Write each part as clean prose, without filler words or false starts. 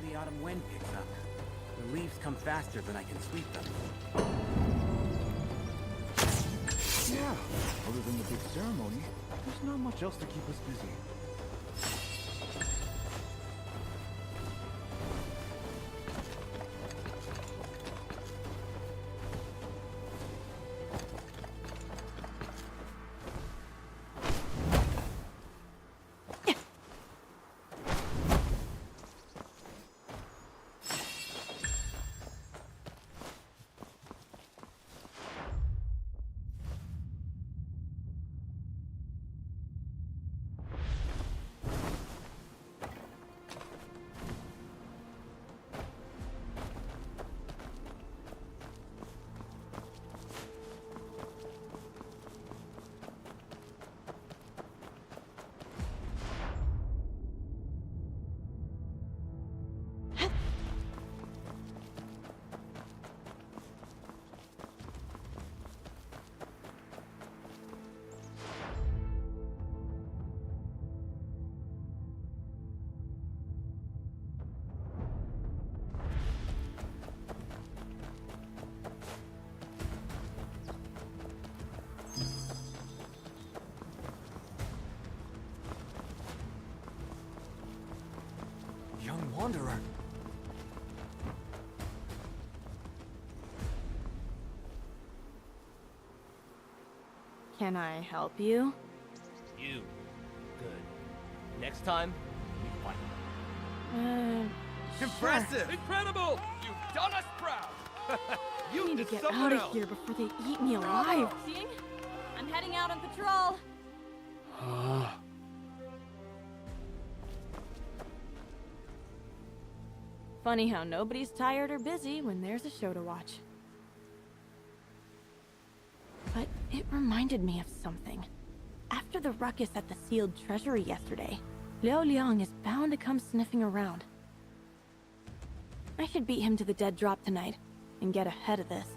the autumn wind picks up. The leaves come faster than I can sweep them. Yeah, other than the big ceremony, there's not much else to keep us busy. Young wanderer. Can I help you? You. Good. Next time, we fight. Impressive! Incredible! You've done us proud! I need to get out of here before they eat me alive. Seeing? I'm heading out on patrol. Funny how nobody's tired or busy when there's a show to watch. But it reminded me of something. After the ruckus at the sealed treasury yesterday, Liao Liang is bound to come sniffing around. I should beat him to the dead drop tonight and get ahead of this.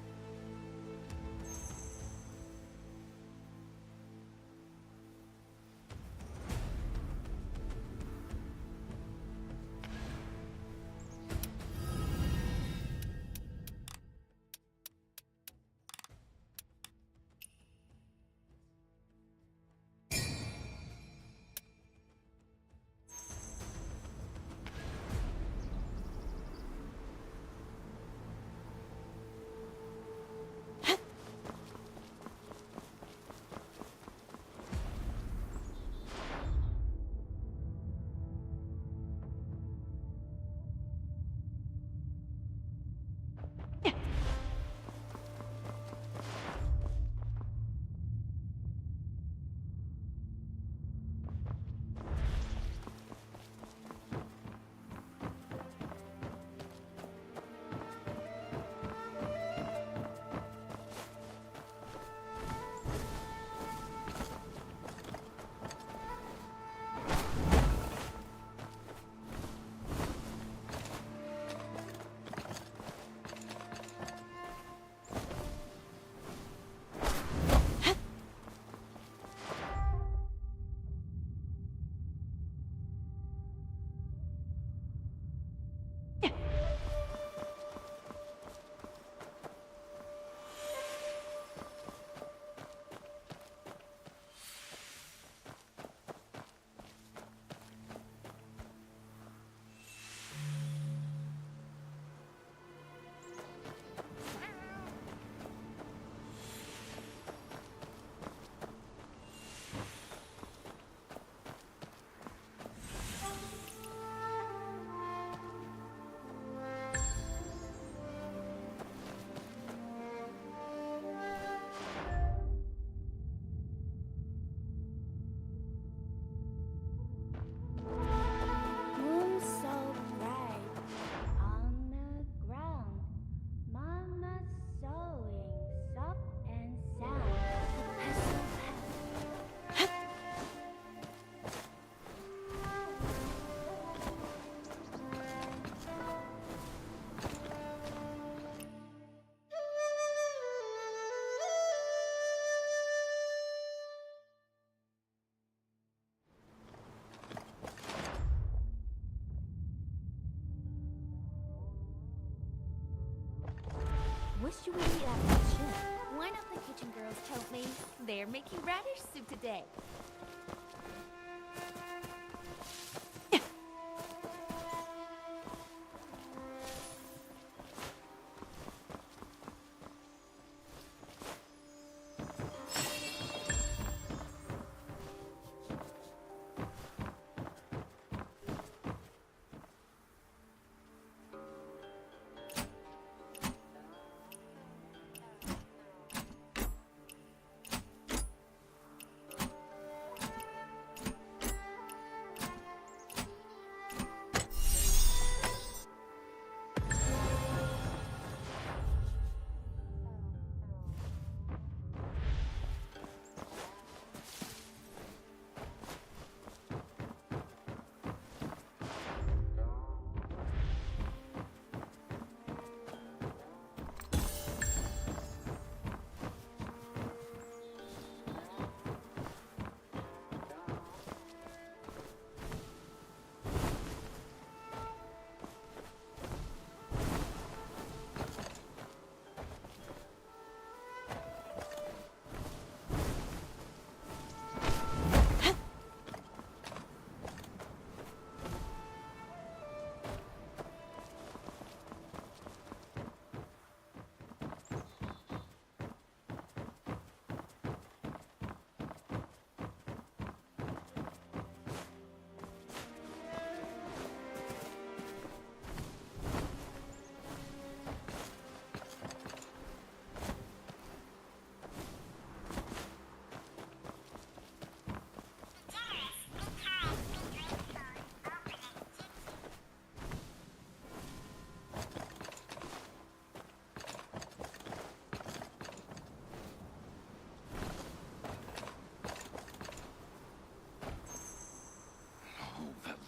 should we eat after the shift? Why not the kitchen girls help me? They're making radish soup today.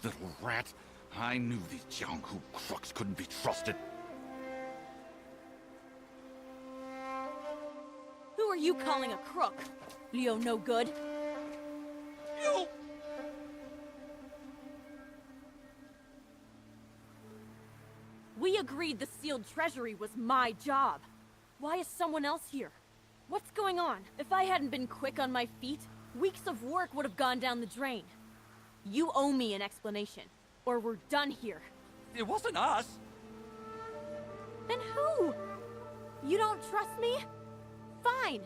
Little rat. I knew these Jianghu crooks couldn't be trusted. Who are you calling a crook? Leo no good? You! We agreed the sealed treasury was my job. Why is someone else here? What's going on? If I hadn't been quick on my feet, weeks of work would have gone down the drain. You owe me an explanation, or we're done here. It wasn't us. Then who? You don't trust me? Fine,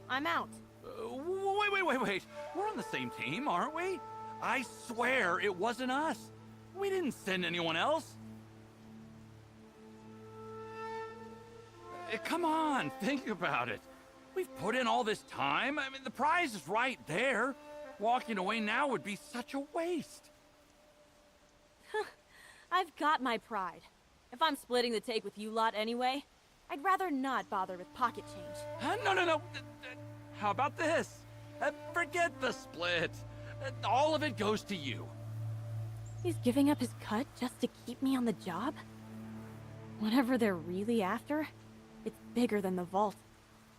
I'm out. Wait. We're on the same team, aren't we? I swear it wasn't us. We didn't send anyone else. Come on, think about it. We've put in all this time. I mean, the prize is right there. Walking away now would be such a waste. I've got my pride. If I'm splitting the take with you lot anyway, I'd rather not bother with pocket change. No. How about this? Forget the split. All of it goes to you. He's giving up his cut just to keep me on the job? Whatever they're really after, it's bigger than the vault.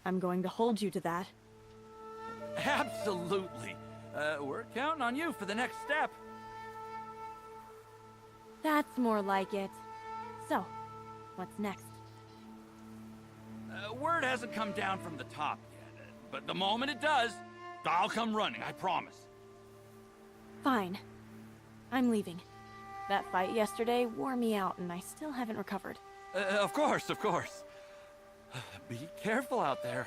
I'm going to hold you to that. Absolutely. We're counting on you for the next step. That's more like it. So, what's next? Word hasn't come down from the top yet, but the moment it does, I'll come running, I promise. Fine. I'm leaving. That fight yesterday wore me out and I still haven't recovered. Of course. Be careful out there.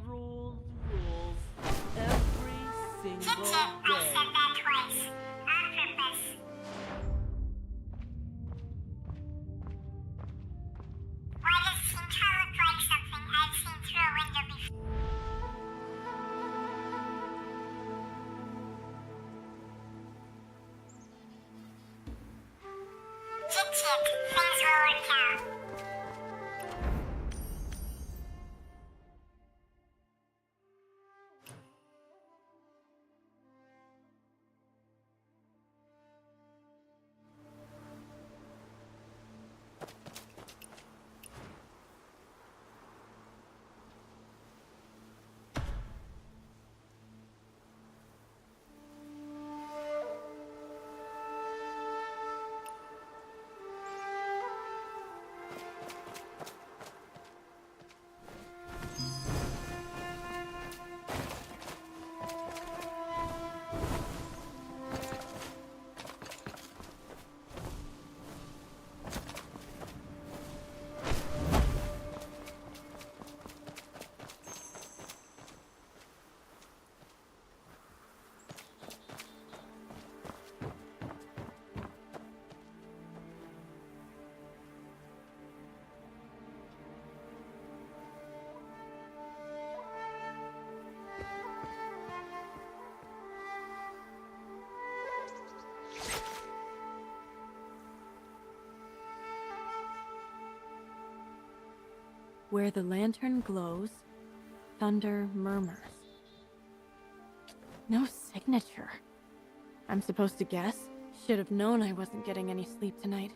Rules. Every single day. I said that twice. On purpose. Why does Sintra look like something I've seen through a window before? Chit-chit, things will work out. Where the lantern glows, thunder murmurs. No signature. I'm supposed to guess? Should have known I wasn't getting any sleep tonight.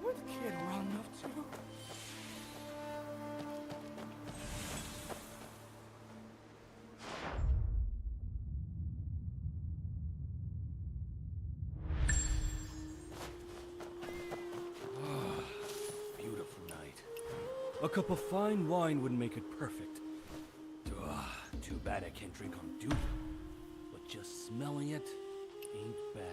What kid run up to? Beautiful night. A cup of fine wine would make it perfect. Too bad I can't drink on duty. But just smelling it ain't bad.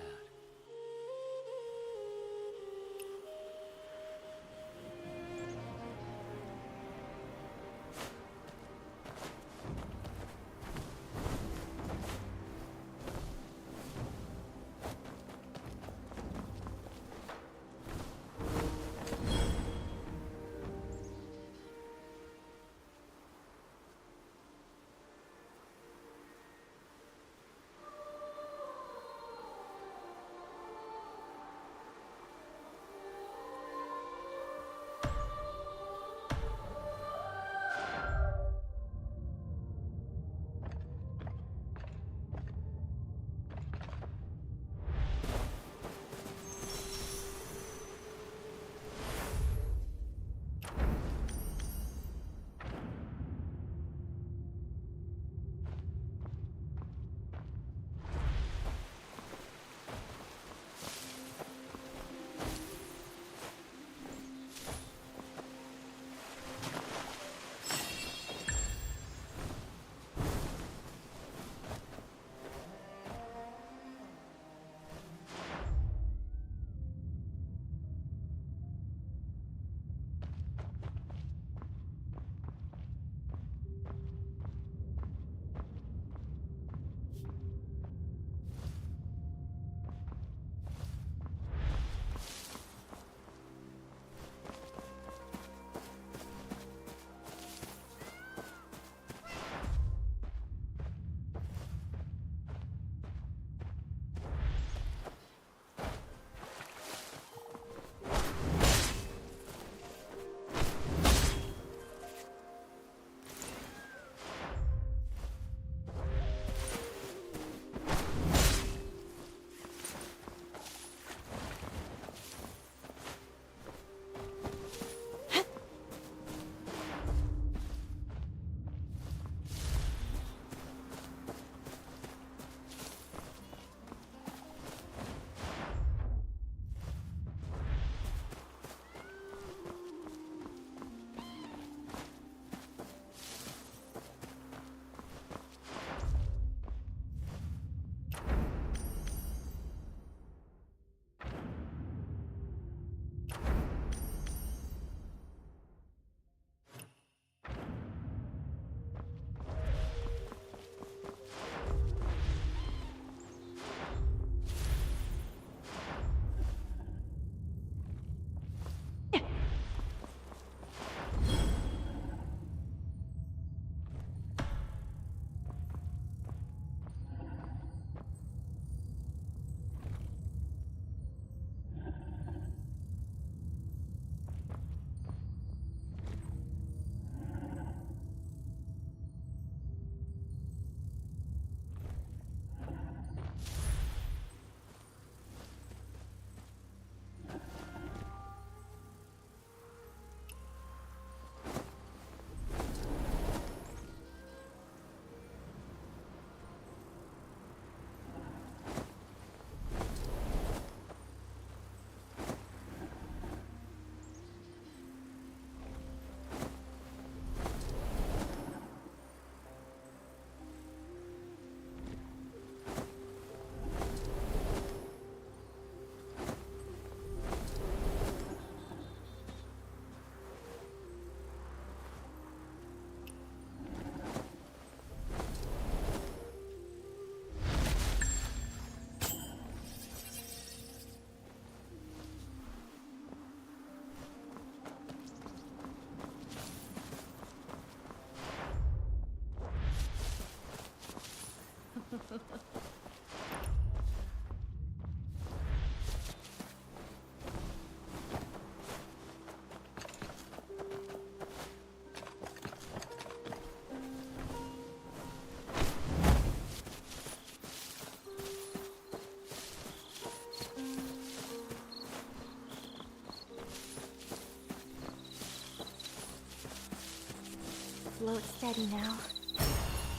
Float steady now.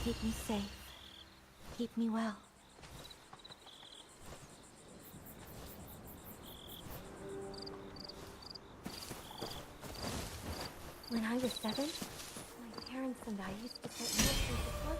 Keep me safe. Keep me well. When I was 7, my parents and I used to set meals through the float.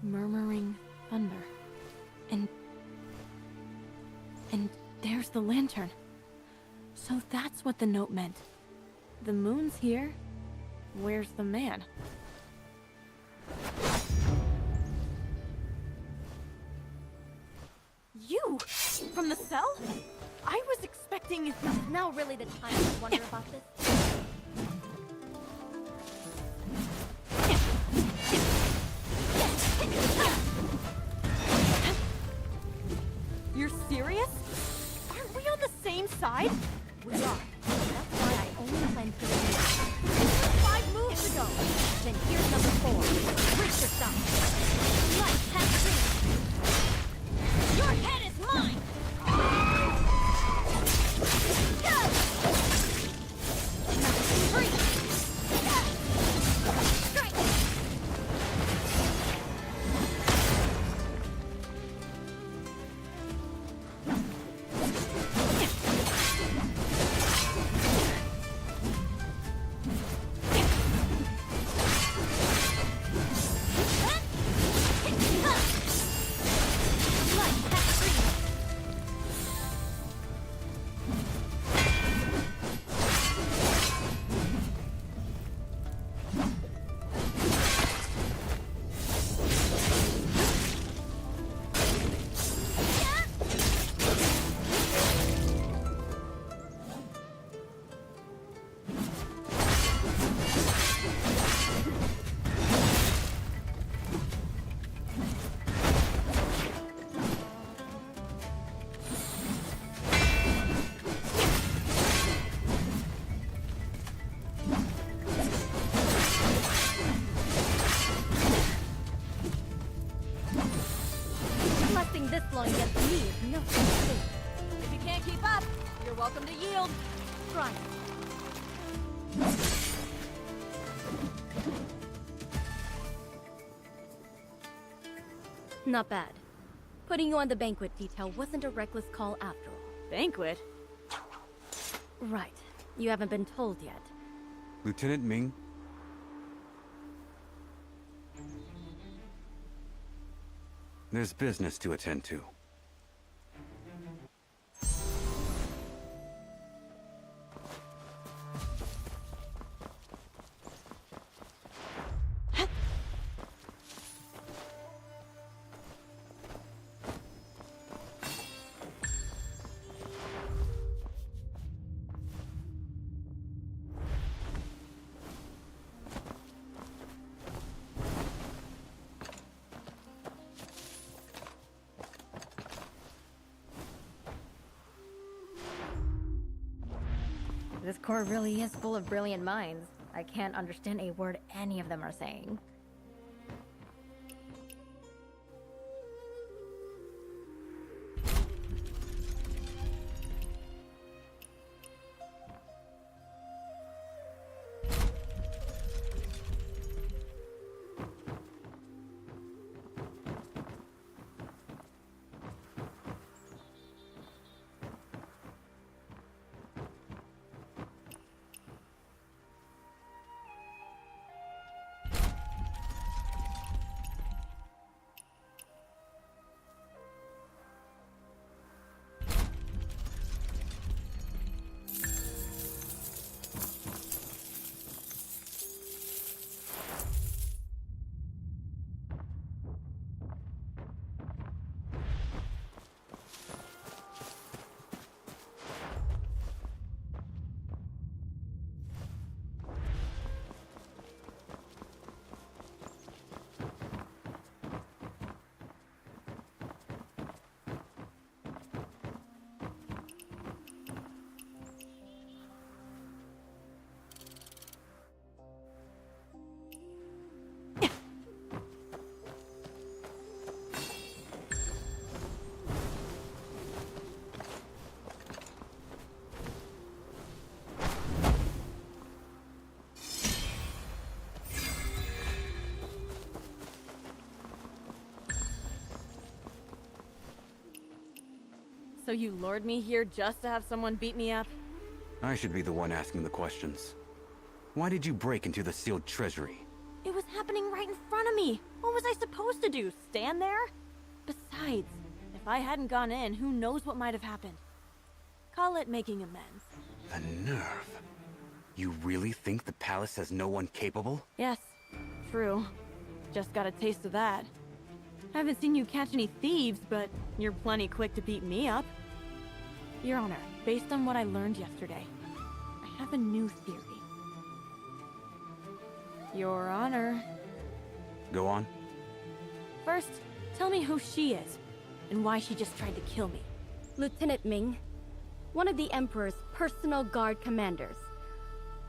Murmuring thunder. And there's the lantern. So that's what the note meant. The moon's here. Where's the man? You! From the cell? I was expecting... Is now really the time to wonder about this? You're serious? Aren't we on the same side? We are. That's why I only planned for the meeting. 5 moves ago. Then here's number 4. Brace yourself. Light has freedom. Your head is mine! Free! This long against me is no mistake. If you can't keep up, you're welcome to yield. Try. Not bad. Putting you on the banquet detail wasn't a reckless call after all. Banquet? Right. You haven't been told yet. Lieutenant Ming? There's business to attend to. This court really is full of brilliant minds. I can't understand a word any of them are saying. So you lured me here just to have someone beat me up? I should be the one asking the questions. Why did you break into the sealed treasury? It was happening right in front of me. What was I supposed to do? Stand there? Besides, if I hadn't gone in, who knows what might have happened. Call it making amends. The nerve. You really think the palace has no one capable? Yes, true. Just got a taste of that. Haven't seen you catch any thieves, but you're plenty quick to beat me up. Your Honor, based on what I learned yesterday, I have a new theory. Your Honor. Go on. First, tell me who she is, and why she just tried to kill me. Lieutenant Ming, one of the Emperor's personal guard commanders.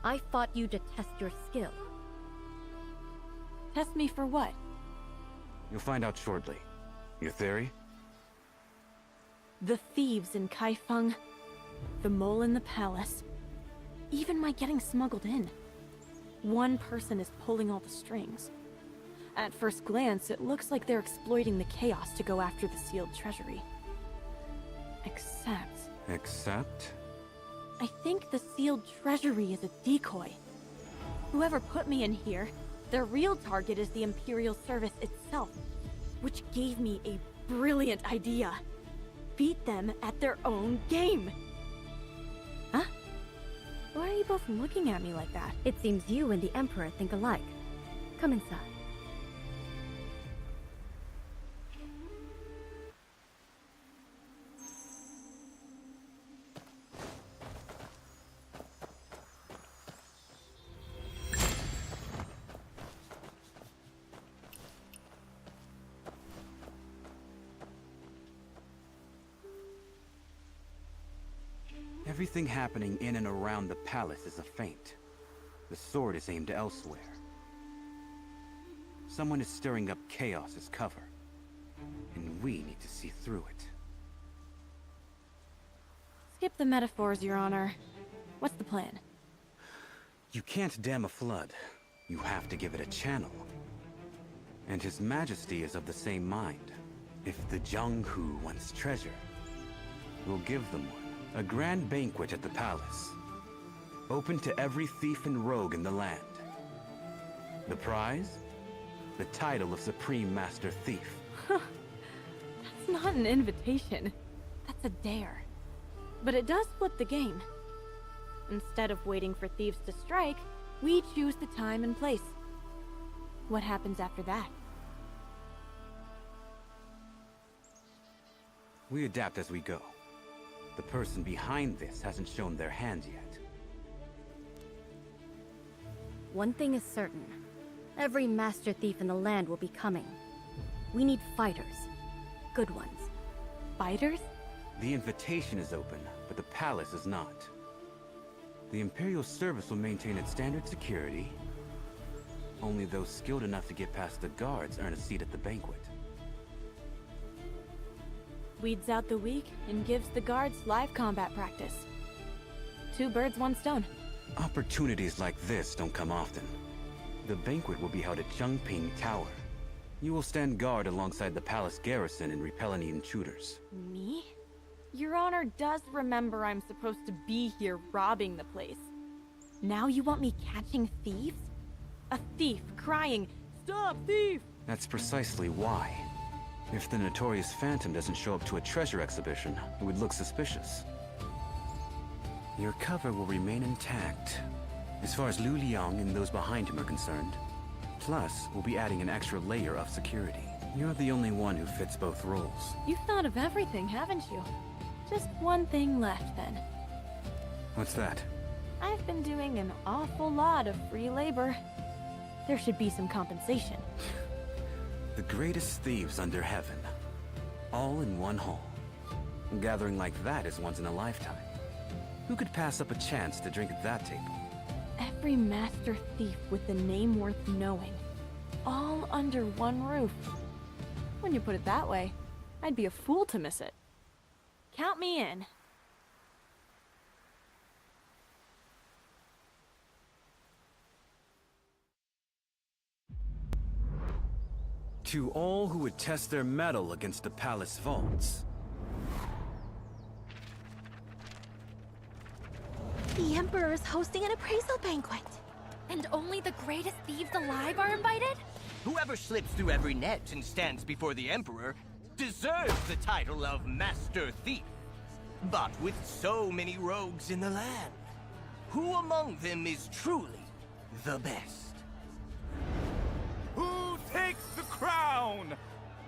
I fought you to test your skill. Test me for what? You'll find out shortly. Your theory? The thieves in Kaifeng, the mole in the palace, even my getting smuggled in. One person is pulling all the strings. At first glance, it looks like they're exploiting the chaos to go after the sealed treasury. Except? I think the sealed treasury is a decoy. Whoever put me in here, their real target is the Imperial service itself, which gave me a brilliant idea. Beat them at their own game. Huh? Why are you both looking at me like that? It seems you and the Emperor think alike. Come inside. Everything happening in and around the palace is a feint. The sword is aimed elsewhere. Someone is stirring up chaos as cover. And we need to see through it. Skip the metaphors, Your Honor. What's the plan? You can't dam a flood. You have to give it a channel. And His Majesty is of the same mind. If the Jianghu wants treasure, we'll give them one. A grand banquet at the palace. Open to every thief and rogue in the land. The prize? The title of Supreme Master Thief. That's not an invitation. That's a dare. But it does flip the game. Instead of waiting for thieves to strike, we choose the time and place. What happens after that? We adapt as we go. The person behind this hasn't shown their hand yet. One thing is certain. Every master thief in the land will be coming. We need fighters. Good ones. Fighters? The invitation is open, but the palace is not. The Imperial service will maintain its standard security. Only those skilled enough to get past the guards earn a seat at the banquet. Weeds out the weak and gives the guards live combat practice. 2 birds, 1 stone. Opportunities like this don't come often. The banquet will be held at Chengping Tower. You will stand guard alongside the palace garrison and repel any intruders. Me? Your Honor does remember I'm supposed to be here robbing the place. Now you want me catching thieves? A thief crying, "Stop, thief!" That's precisely why. If the notorious Phantom doesn't show up to a treasure exhibition, it would look suspicious. Your cover will remain intact, as far as Liu Liang and those behind him are concerned. Plus, we'll be adding an extra layer of security. You're the only one who fits both roles. You've thought of everything, haven't you? Just one thing left, then. What's that? I've been doing an awful lot of free labor. There should be some compensation. The greatest thieves under heaven. All in one hall. A gathering like that is once in a lifetime. Who could pass up a chance to drink at that table? Every master thief with a name worth knowing. All under one roof. When you put it that way, I'd be a fool to miss it. Count me in. To all who would test their mettle against the palace vaults. The Emperor is hosting an appraisal banquet. And only the greatest thieves alive are invited? Whoever slips through every net and stands before the Emperor deserves the title of Master Thief. But with so many rogues in the land, who among them is truly the best? Who takes the crown?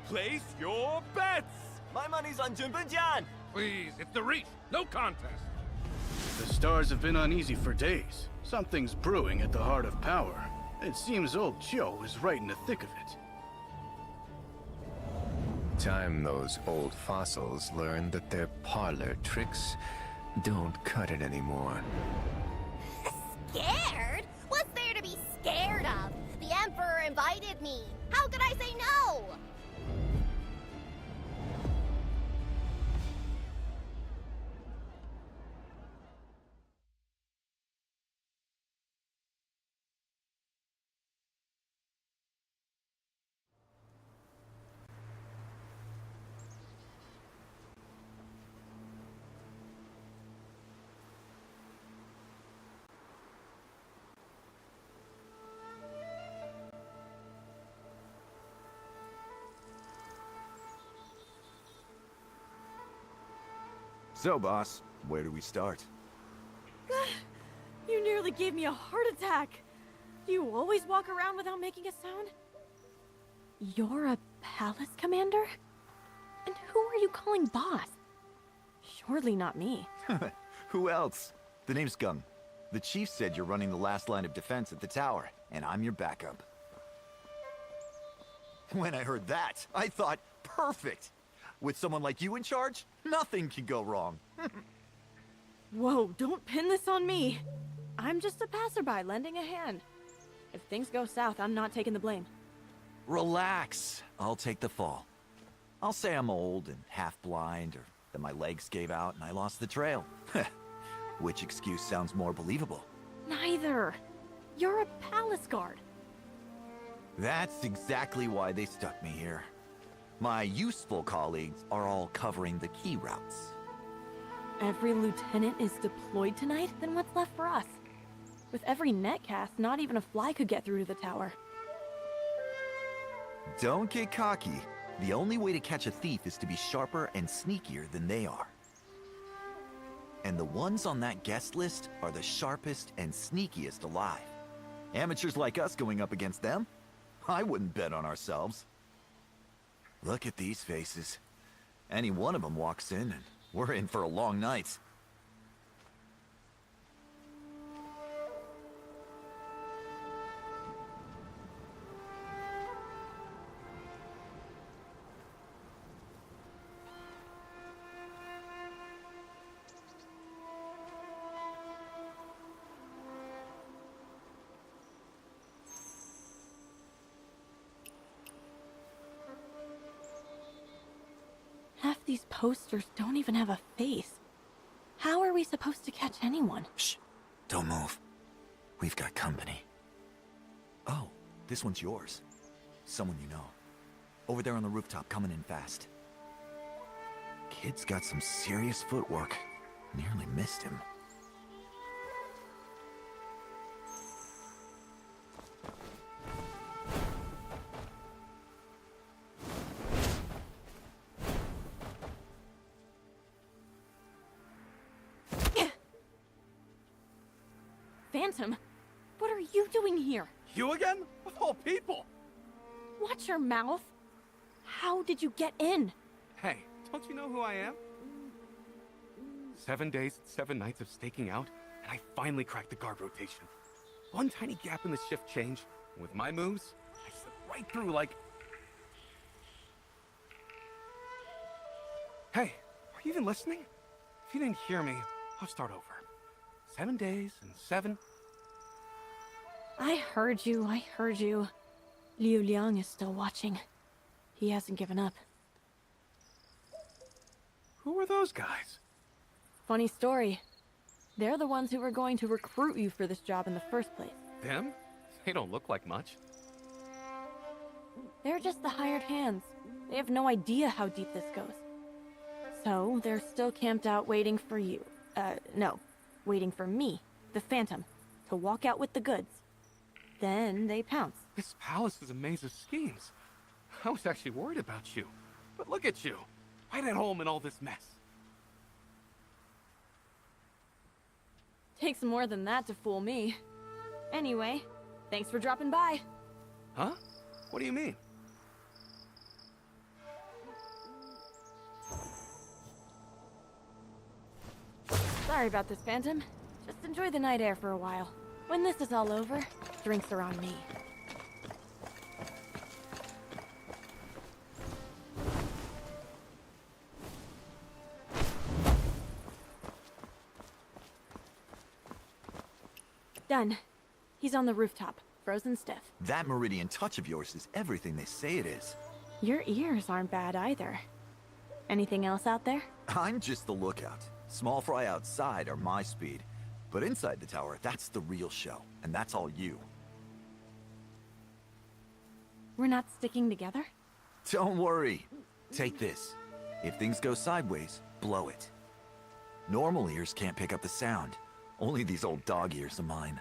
Place your bets! My money's on Junbenjian! Please, it's the Reach. No contest. The stars have been uneasy for days. Something's brewing at the heart of power. It seems old Joe is right in the thick of it. Time those old fossils learned that their parlor tricks don't cut it anymore. Scared? What's there to be scared of? The Emperor invited me. How could I say no? So, boss, where do we start? You nearly gave me a heart attack. Do you always walk around without making a sound? You're a palace commander? And who are you calling boss? Surely not me. Who else? The name's Gung. The chief said you're running the last line of defense at the tower, and I'm your backup. When I heard that, I thought, perfect! With someone like you in charge, nothing can go wrong. Whoa, don't pin this on me. I'm just a passerby lending a hand. If things go south, I'm not taking the blame. Relax. I'll take the fall. I'll say I'm old and half-blind, or that my legs gave out and I lost the trail. Which excuse sounds more believable? Neither. You're a palace guard. That's exactly why they stuck me here. My useful colleagues are all covering the key routes. Every lieutenant is deployed tonight? Then what's left for us? With every net cast, not even a fly could get through to the tower. Don't get cocky. The only way to catch a thief is to be sharper and sneakier than they are. And the ones on that guest list are the sharpest and sneakiest alive. Amateurs like us going up against them? I wouldn't bet on ourselves. Look at these faces. Any one of them walks in, and we're in for a long night. these posters don't even have a face. How are we supposed to catch anyone? Shh. Don't move. We've got company. Oh, this one's yours. Someone you know. Over there on the rooftop, coming in fast. Kid's got some serious footwork. Nearly missed him. Phantom, what are you doing here? You again? Of all people! Watch your mouth. How did you get in? Hey, don't you know who I am? 7 days and 7 nights of staking out, and I finally cracked the guard rotation. One tiny gap in the shift change, and with my moves, I slid right through like... Hey, are you even listening? If you didn't hear me, I'll start over. 7 days and 7... I heard you, I heard you. Liu Liang is still watching. He hasn't given up. Who are those guys? Funny story. They're the ones who were going to recruit you for this job in the first place. Them? They don't look like much. They're just the hired hands. They have no idea how deep this goes. So, they're still camped out waiting for you. No. Waiting for me, the Phantom, to walk out with the goods. Then they pounce. This palace is a maze of schemes. I was actually worried about you. But look at you, right at home in all this mess. Takes more than that to fool me. Anyway, thanks for dropping by. Huh? What do you mean? Sorry about this, Phantom. Just enjoy the night air for a while. When this is all over, drinks are on me. Done. He's on the rooftop, frozen stiff. That meridian touch of yours is everything they say it is. Your ears aren't bad either. Anything else out there? I'm just the lookout. Small fry outside are my speed. But inside the tower, that's the real show. And that's all you. We're not sticking together? Don't worry. Take this. If things go sideways, blow it. Normal ears can't pick up the sound. Only these old dog ears of mine.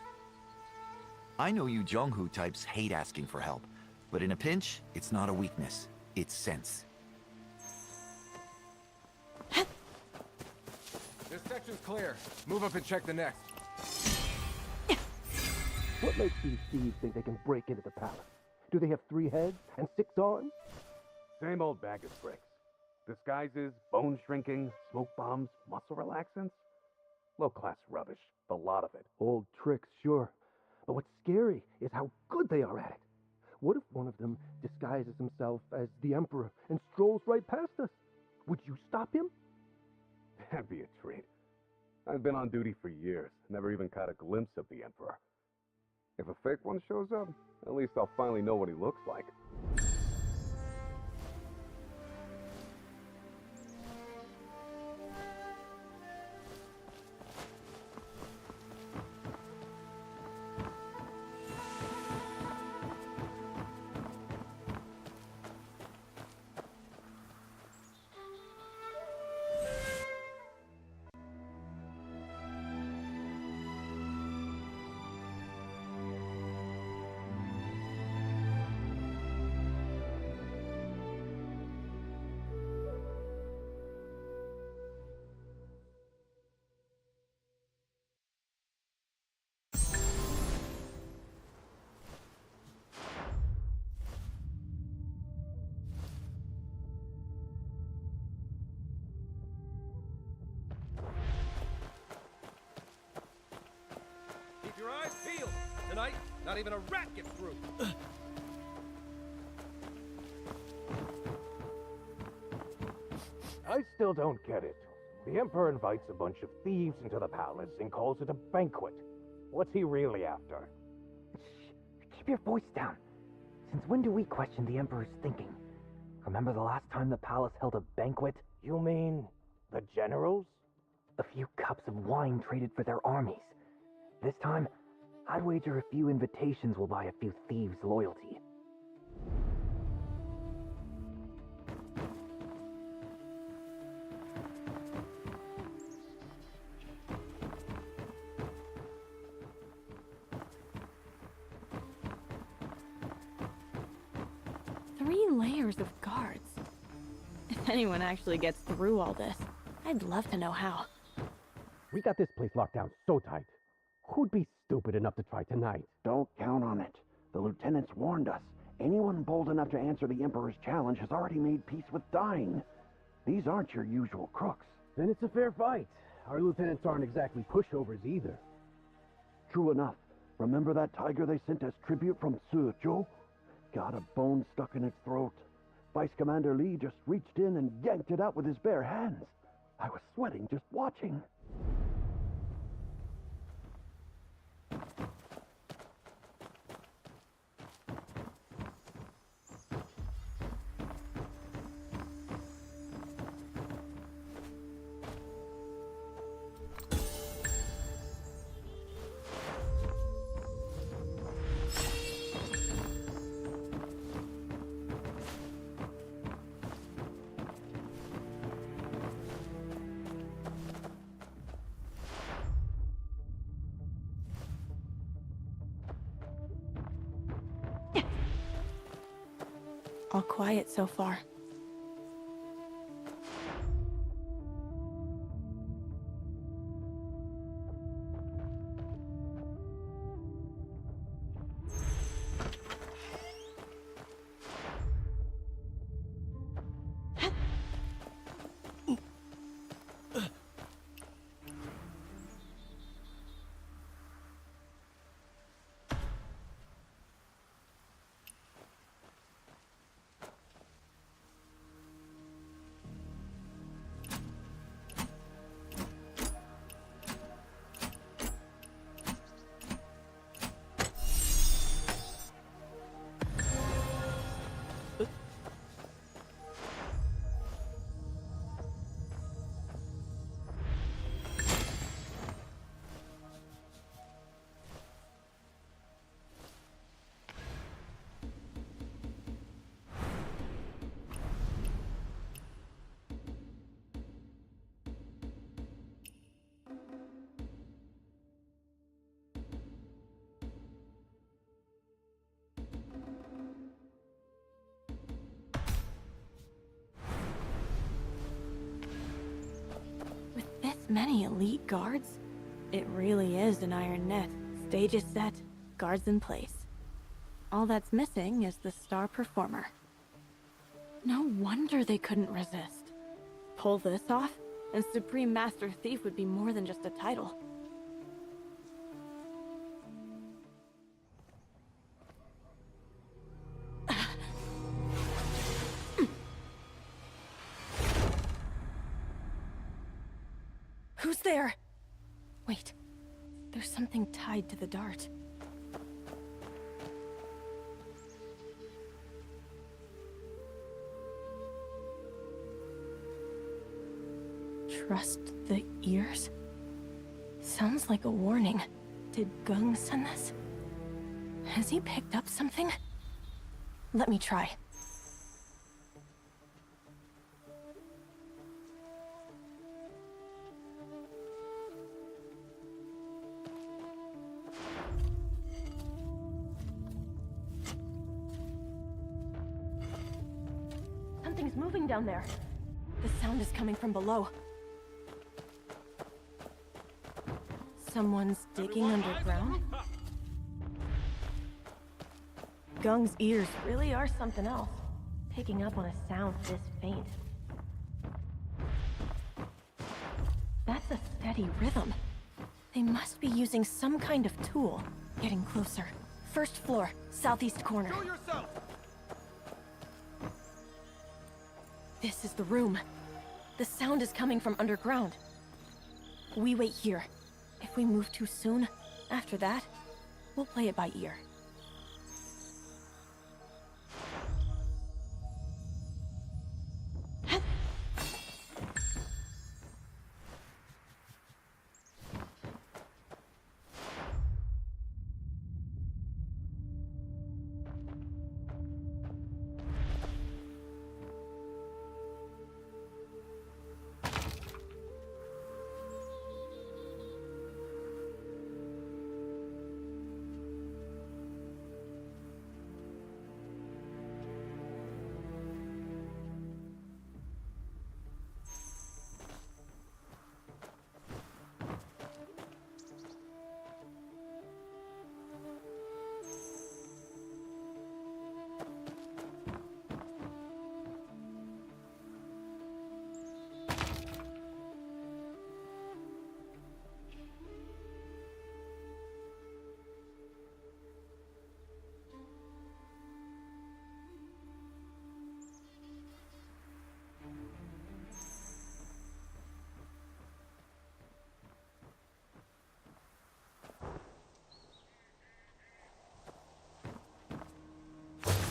I know you Jonghu types hate asking for help. But in a pinch, it's not a weakness. It's sense. This section's clear. Move up and check the next. What makes these thieves think they can break into the palace? Do they have 3 heads and 6 arms? Same old bag of tricks. Disguises, bone shrinking, smoke bombs, muscle relaxants. Low-class rubbish, the lot of it. Old tricks, sure. But what's scary is how good they are at it. What if one of them disguises himself as the Emperor and strolls right past us? Would you stop him? That'd be a treat. I've been on duty for years, never even caught a glimpse of the Emperor. If a fake one shows up, at least I'll finally know what he looks like. Keep your eyes peeled. Tonight, not even a rat gets through. I still don't get it. The Emperor invites a bunch of thieves into the palace and calls it a banquet. What's he really after? Shh, keep your voice down. Since when do we question the Emperor's thinking? Remember the last time the palace held a banquet? You mean the generals? A few cups of wine traded for their armies. This time, I'd wager a few invitations will buy a few thieves' loyalty. Three layers of guards. If anyone actually gets through all this, I'd love to know how. We got this place locked down so tight. Who'd be stupid enough to try tonight? Don't count on it. The lieutenants warned us. Anyone bold enough to answer the Emperor's challenge has already made peace with dying. These aren't your usual crooks. Then it's a fair fight. Our lieutenants aren't exactly pushovers either. True enough. Remember that tiger they sent as tribute from Tsushima? Got a bone stuck in its throat. Vice Commander Lee just reached in and yanked it out with his bare hands. I was sweating just watching. All quiet so far. Many elite guards? It really is an iron net. Stage is set, guards in place. All that's missing is the star performer. No wonder they couldn't resist. Pull this off, and Supreme Master Thief would be more than just a title. Who's there? Wait, there's something tied to the dart. Trust the ears? Sounds like a warning. Did Gung send this? Has he picked up something? Let me try. Something's moving down there. The sound is coming from below. Someone's digging underground? Gung's ears really are something else, picking up on a sound this faint. That's a steady rhythm. They must be using some kind of tool. Getting closer. First floor, southeast corner. Show yourself! This is the room. The sound is coming from underground. We wait here. If we move too soon, after that, we'll play it by ear.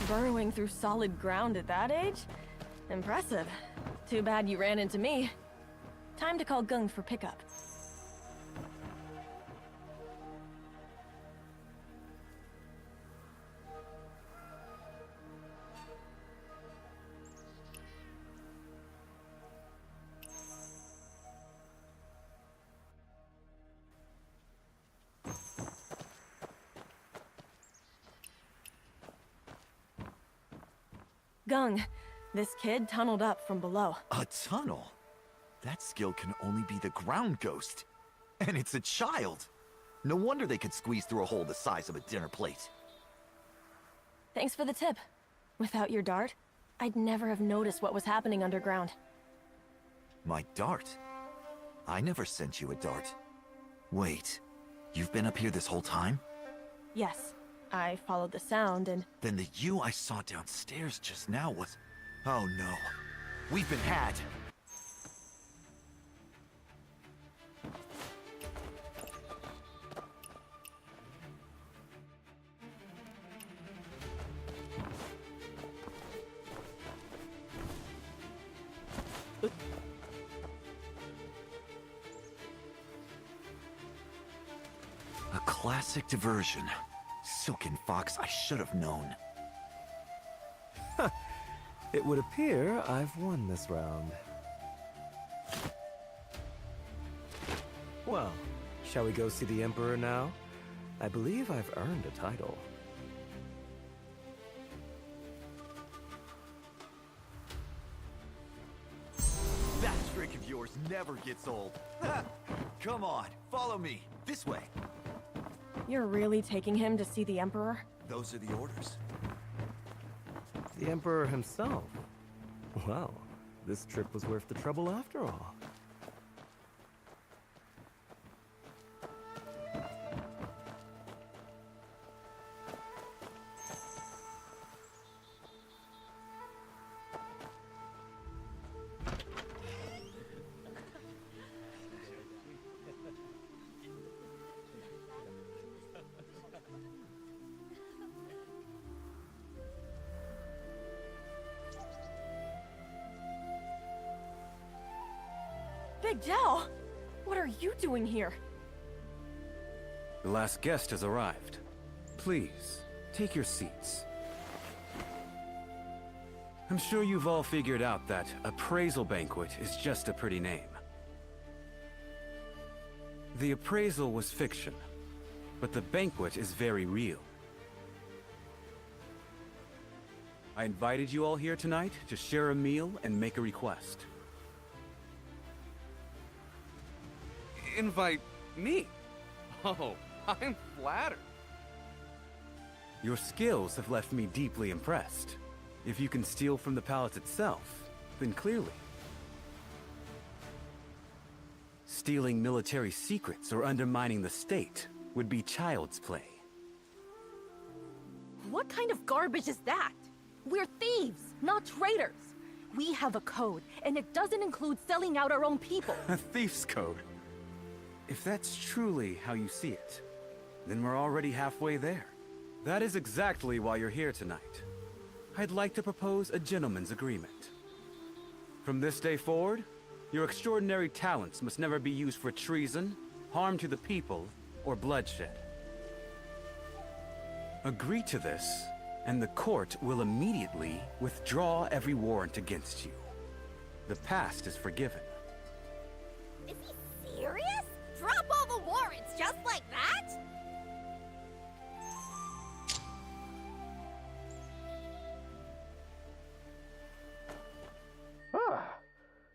Burrowing through solid ground at that age? Impressive. Too bad you ran into me. Time to call Gung for pickup. Gung, this kid tunneled up from below. A tunnel? That skill can only be the ground ghost. And it's a child. No wonder they could squeeze through a hole the size of a dinner plate. Thanks for the tip. Without your dart, I'd never have noticed what was happening underground. My dart? I never sent you a dart. Wait, you've been up here this whole time? Yes, I followed the sound and... Then the you I saw downstairs just now was... Oh no. We've been had. A classic diversion. Silken Fox, I should have known. It would appear I've won this round. Well, shall we go see the Emperor now? I believe I've earned a title. That trick of yours never gets old. Come on, follow me. This way. You're really taking him to see the Emperor? Those are the orders. The Emperor himself? Well, this trip was worth the trouble after all. Big Zhao! What are you doing here? The last guest has arrived. Please, take your seats. I'm sure you've all figured out that appraisal banquet is just a pretty name. The appraisal was fiction, but the banquet is very real. I invited you all here tonight to share a meal and make a request. Invite me? Oh, I'm flattered. Your skills have left me deeply impressed. If you can steal from the palace itself, then clearly. Stealing military secrets or undermining the state would be child's play. What kind of garbage is that? We're thieves, not traitors. We have a code, and it doesn't include selling out our own people. A thief's code. If that's truly how you see it, then we're already halfway there. That is exactly why you're here tonight. I'd like to propose a gentleman's agreement. From this day forward, your extraordinary talents must never be used for treason, harm to the people, or bloodshed. Agree to this, and the court will immediately withdraw every warrant against you. The past is forgiven. Is he serious? Drop all the warrants just like that? Ah,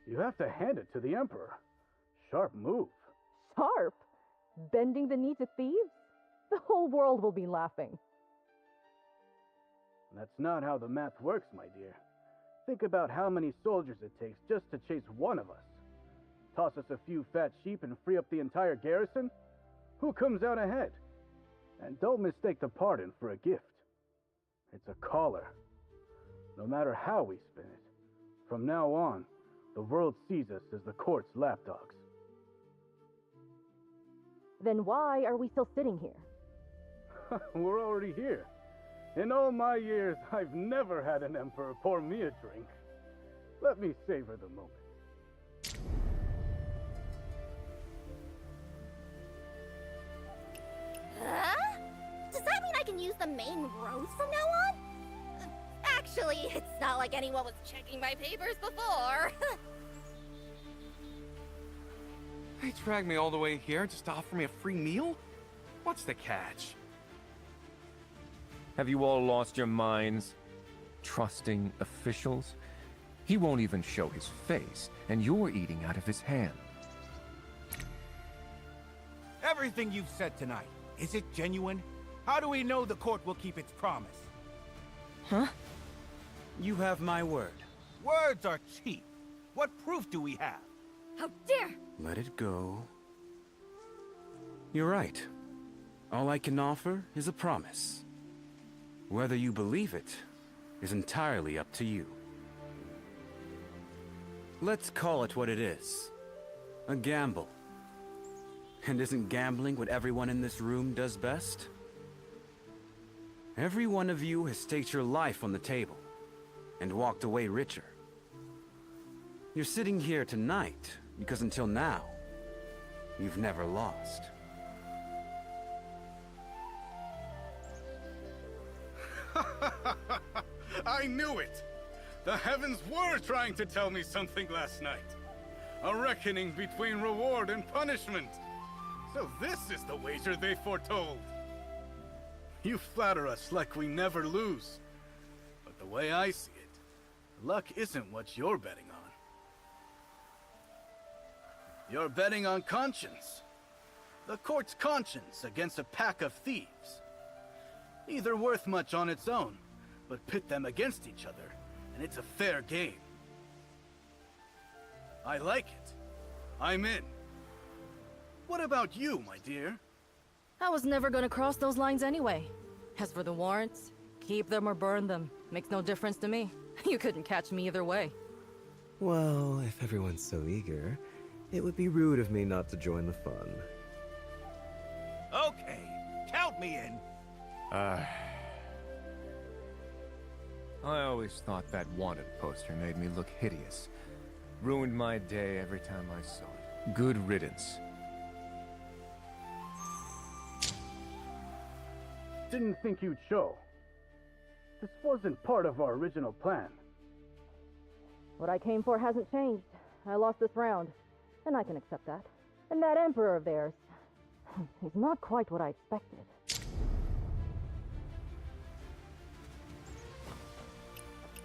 you have to hand it to the Emperor. Sharp move. Sharp? Bending the knee to thieves? The whole world will be laughing. That's not how the math works, my dear. Think about how many soldiers it takes just to chase one of us. Toss us a few fat sheep and free up the entire garrison? Who comes out ahead? And don't mistake the pardon for a gift. It's a collar. No matter how we spin it, from now on, the world sees us as the court's lapdogs. Then why are we still sitting here? We're already here. In all my years, I've never had an emperor pour me a drink. Let me savor the moment. Huh? Does that mean I can use the main roads from now on? Actually, it's not like anyone was checking my papers before. They dragged me all the way here just to offer me a free meal? What's the catch? Have you all lost your minds? Trusting officials? He won't even show his face, and you're eating out of his hand. Everything you've said tonight, is it genuine? How do we know the court will keep its promise? Huh? You have my word. Words are cheap. What proof do we have? How dare! Let it go. You're right. All I can offer is a promise. Whether you believe it is entirely up to you. Let's call it what it is. A gamble. And isn't gambling what everyone in this room does best? Every one of you has staked your life on the table and walked away richer. You're sitting here tonight because until now, you've never lost. I knew it! The heavens were trying to tell me something last night. A reckoning between reward and punishment. So this is the wager they foretold. You flatter us like we never lose. But the way I see it, luck isn't what you're betting on. You're betting on conscience. The court's conscience against a pack of thieves. Neither worth much on its own, but pit them against each other, and it's a fair game. I like it. I'm in. What about you, my dear? I was never gonna cross those lines anyway. As for the warrants, keep them or burn them. Makes no difference to me. You couldn't catch me either way. Well, if everyone's so eager, it would be rude of me not to join the fun. Okay, count me in. I always thought that wanted poster made me look hideous. Ruined my day every time I saw it. Good riddance. Didn't think you'd show. This wasn't part of our original plan. What I came for hasn't changed. I lost this round, and I can accept that. And that emperor of theirs, he's not quite what I expected.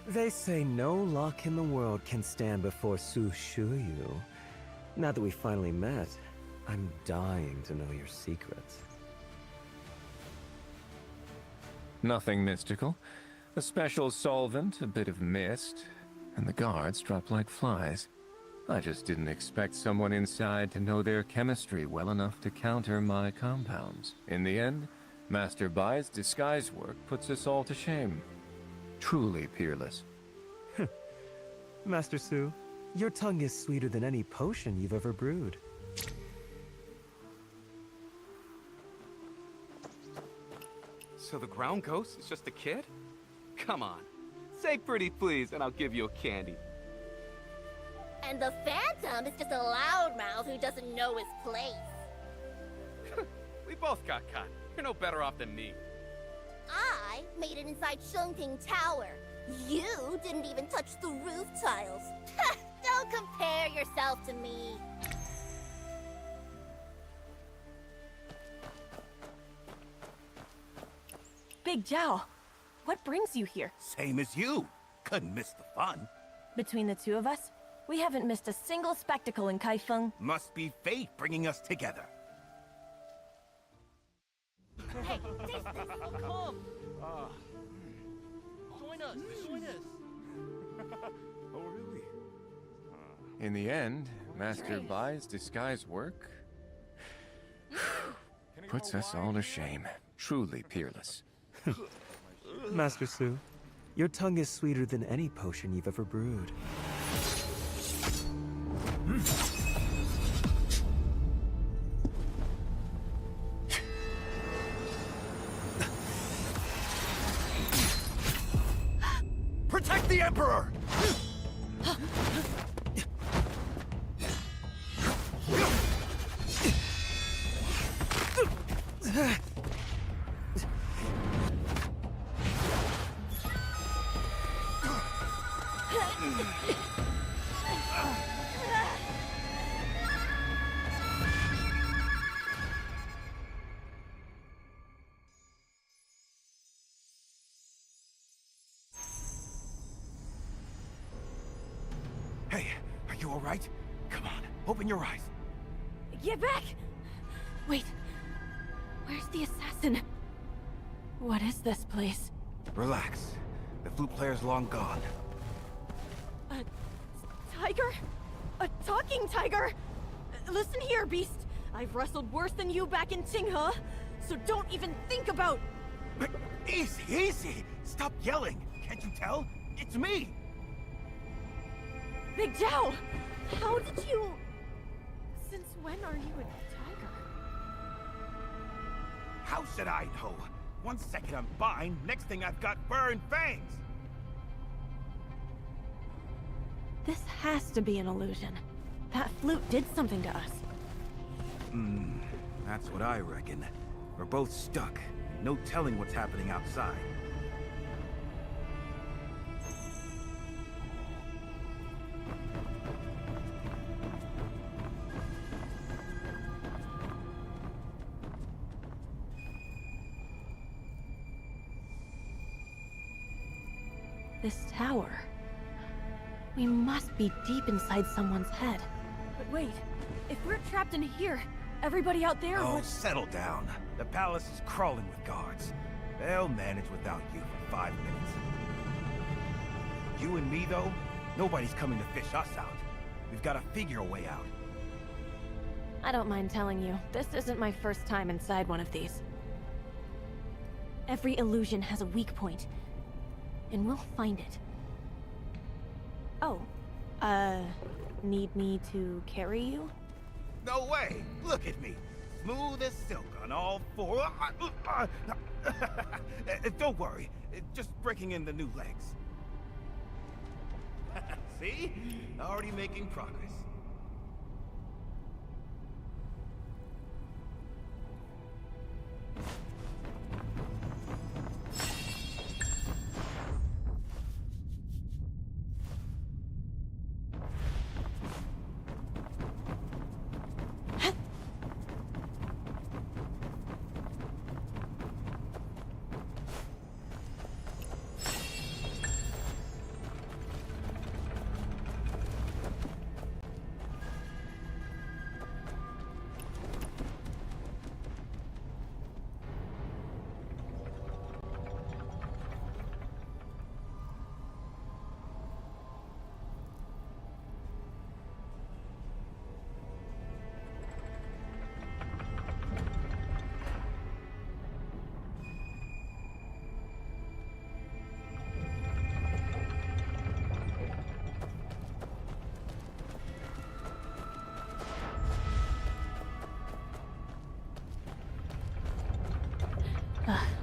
They say no luck in the world can stand before Tsushima. Now that we finally met, I'm dying to know your secrets. Nothing mystical. A special solvent, a bit of mist, and the guards dropped like flies. I just didn't expect someone inside to know their chemistry well enough to counter my compounds. In the end, Master Bai's disguise work puts us all to shame. Truly peerless. Master Su, your tongue is sweeter than any potion you've ever brewed. So the ground ghost is just a kid? Come on. Say pretty please and I'll give you a candy. And the Phantom is just a loudmouth who doesn't know his place. We both got caught. You're no better off than me. I made it inside Shungting Tower. You didn't even touch the roof tiles. Don't compare yourself to me. Big Zhao, what brings you here? Same as you. Couldn't miss the fun. Between the two of us, we haven't missed a single spectacle in Kaifeng. Must be fate bringing us together. Hey, taste this. Oh, come! Join us! Join us! Oh, really? In the end, Master Bai's disguise work puts us all to shame. Truly peerless. Master Su, your tongue is sweeter than any potion you've ever brewed. Stop the Emperor! Hey, are you all right? Come on, open your eyes. Get back! Wait, where's the assassin? What is this place? Relax. The flute player's long gone. A tiger? A talking tiger? Listen here, beast. I've wrestled worse than you back in Tinghe, so don't even think about... But easy, easy! Stop yelling! Can't you tell? It's me! Big Zhao! How did you... Since when are you a tiger? How should I know? One second I'm fine, next thing I've got fur and fangs! This has to be an illusion. That flute did something to us. That's what I reckon. We're both stuck. No telling what's happening outside. This tower. We must be deep inside someone's head. But wait, if we're trapped in here, everybody out there Oh, would... settle down. The palace is crawling with guards. They'll manage without you for 5 minutes. You and me, though, nobody's coming to fish us out. We've got to figure a way out. I don't mind telling you, this isn't my first time inside one of these. Every illusion has a weak point, and we'll find it. Oh, need me to carry you? No way! Look at me! Smooth as silk on all four. Don't worry, just breaking in the new legs. See? Already making progress.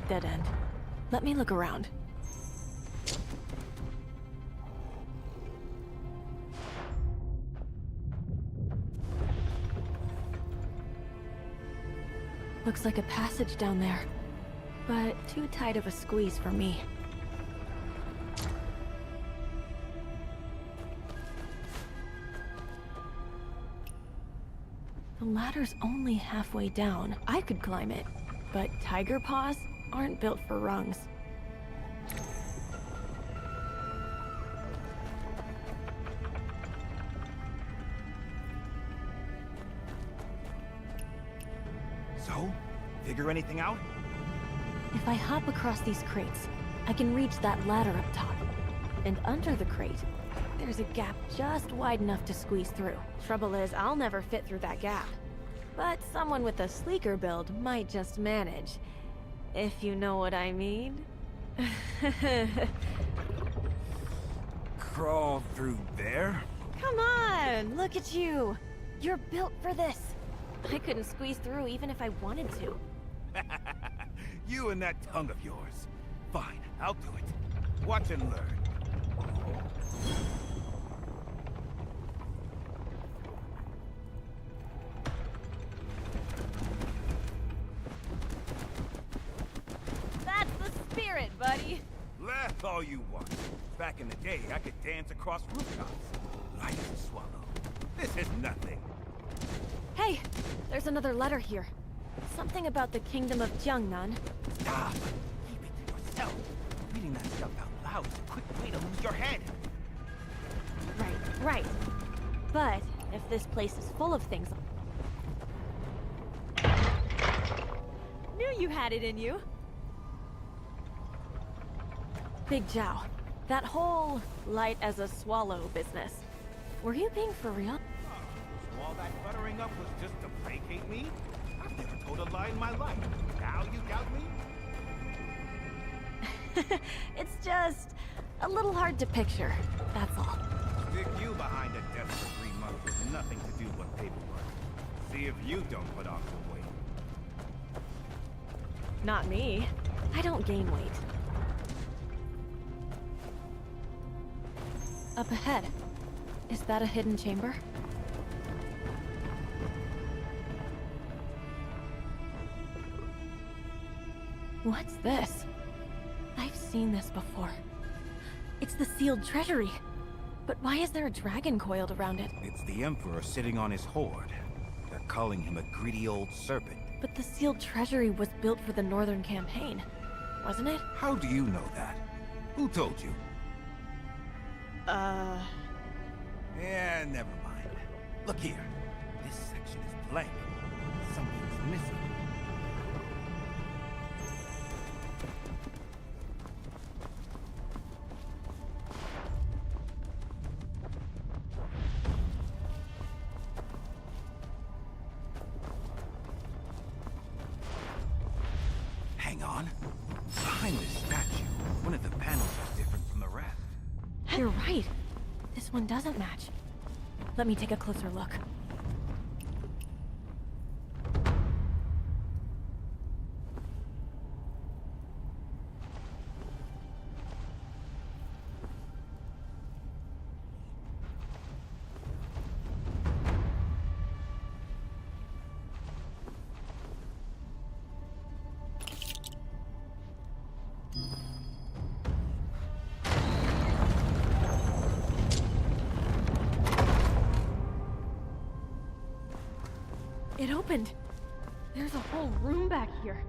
Dead end. Let me look around. Looks like a passage down there, but too tight of a squeeze for me. The ladder's only halfway down. I could climb it, but tiger paws aren't built for rungs. So, figure anything out? If I hop across these crates, I can reach that ladder up top. And under the crate, there's a gap just wide enough to squeeze through. Trouble is, I'll never fit through that gap. But someone with a sleeker build might just manage. If you know what I mean. Crawl through there? Come on, look at you. You're built for this. I couldn't squeeze through even if I wanted to. You and that tongue of yours. Fine, I'll do it. Watch and learn. That's the spirit, buddy. Laugh all you want. Back in the day, I could dance across rooftops. Light as a swallow. This is nothing. Hey, there's another letter here. Something about the kingdom of Jiangnan. Stop! Keep it to yourself. Reading that stuff out loud is a quick way to lose your head. Right. But if this place is full of things... Knew you had it in you. Big Zhao, that whole light as a swallow business. Were you being for real? So all that buttering up was just to placate me? I've never told a lie in my life. Now you doubt me? It's just a little hard to picture, that's all. Stick you behind a desk for 3 months with nothing to do but paperwork. See if you don't put on some weight. Not me. I don't gain weight. Up ahead. Is that a hidden chamber? What's this? I've seen this before. It's the sealed treasury. But why is there a dragon coiled around it? It's the Emperor sitting on his hoard. They're calling him a greedy old serpent. But the sealed treasury was built for the Northern Campaign, wasn't it? How do you know that? Who told you? Yeah, never mind. Look here. This section is blank. Something's missing. Hang on. Behind this statue, one of the panels is different from the rest. You're right. This one doesn't match. Let me take a closer look. It opened. There's a whole room back here.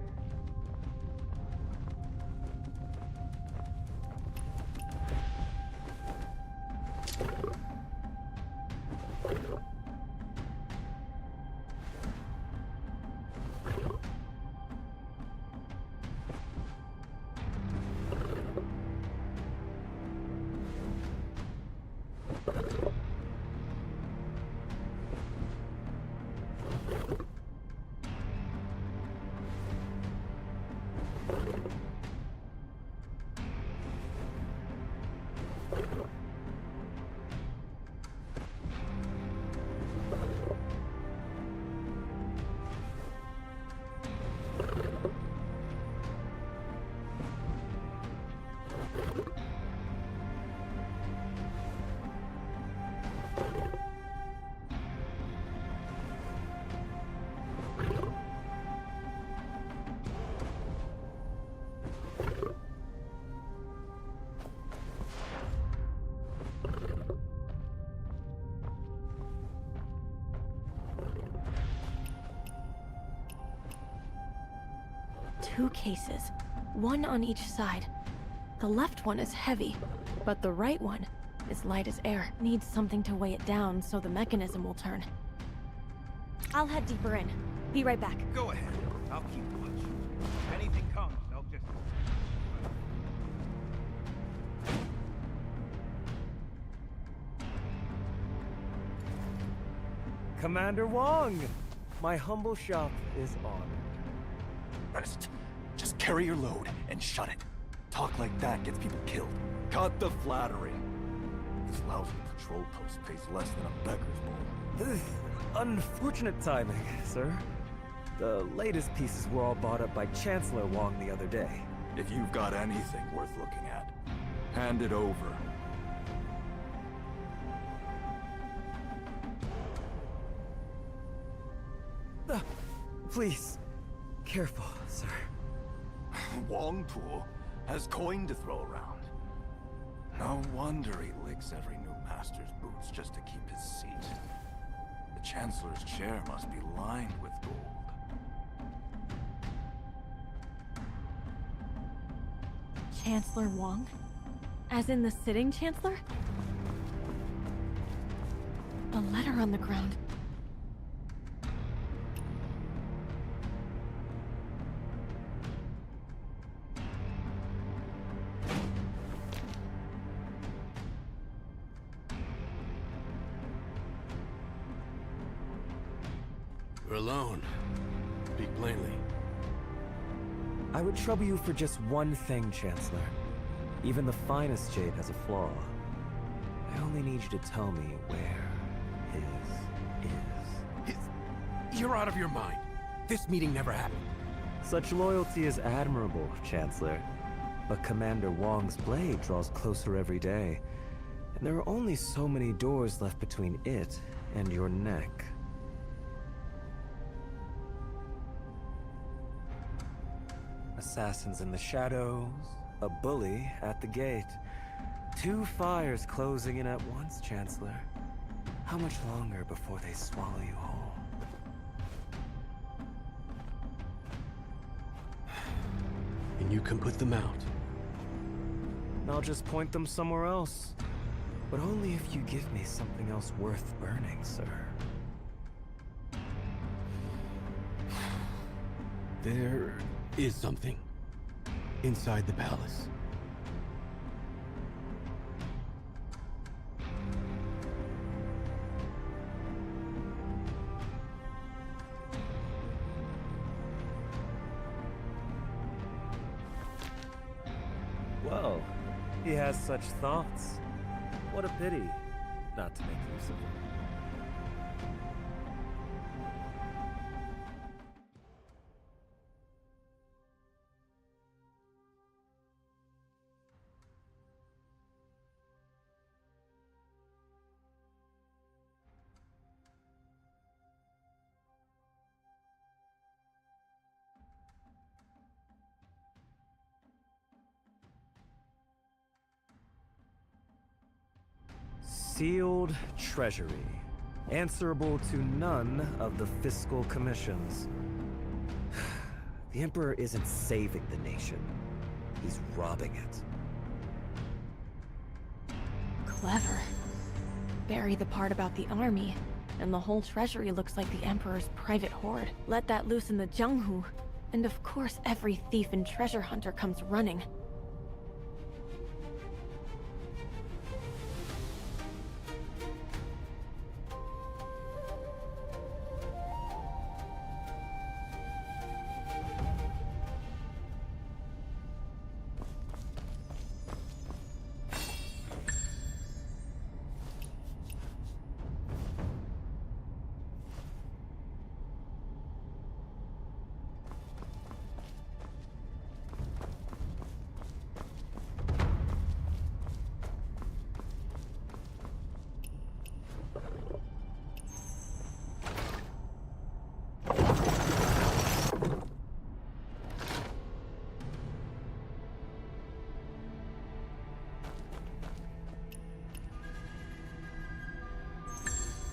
Two cases, one on each side. The left one is heavy, but the right one is light as air. Needs something to weigh it down so the mechanism will turn. I'll head deeper in. Be right back. Go ahead. I'll keep watch. If anything comes, I'll just... Commander Wong! My humble shop is honored. Ernest, just carry your load and shut it. Talk like that gets people killed. Cut the flattery. This lousy patrol post pays less than a beggar's bowl. Unfortunate timing, sir. The latest pieces were all bought up by Chancellor Wong the other day. If you've got anything worth looking at, hand it over. Please. Careful, sir. Wong Tu has coin to throw around. No wonder he licks every new master's boots just to keep his seat. The Chancellor's chair must be lined with gold. Chancellor Wong? As in the sitting Chancellor? A letter on the ground. We're alone. Speak plainly. I would trouble you for just one thing, Chancellor. Even the finest jade has a flaw. I only need you to tell me where his is. You're out of your mind. This meeting never happened. Such loyalty is admirable, Chancellor. But Commander Wong's blade draws closer every day. And there are only so many doors left between it and your neck. Assassins in the shadows, a bully at the gate. 2 fires closing in at once, Chancellor. How much longer before they swallow you whole? And you can put them out. I'll just point them somewhere else. But only if you give me something else worth burning, sir. There is something inside the palace. Well, he has such thoughts. What a pity not to make use of them. Sealed treasury, answerable to none of the fiscal commissions. The Emperor isn't saving the nation. He's robbing it. Clever. Bury the part about the army, and the whole treasury looks like the Emperor's private hoard. Let that loose in the Jianghu, and of course every thief and treasure hunter comes running.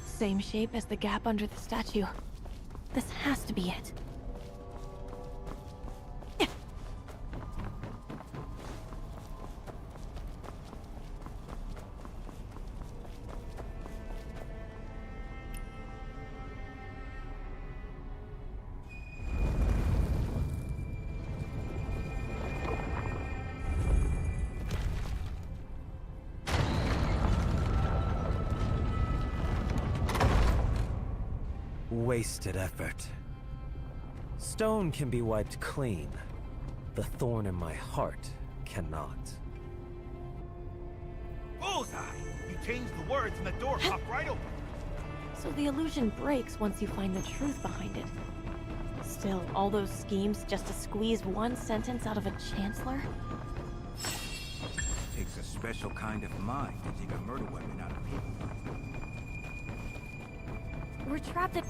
Same shape as the gap under the statue. This has to be it. Wasted effort. Stone can be wiped clean. The thorn in my heart cannot. Bullseye! You changed the words and the door popped right open. So the illusion breaks once you find the truth behind it. Still, all those schemes just to squeeze one sentence out of a chancellor? Takes a special kind of mind to take a murder weapon out of people. We're trapped at...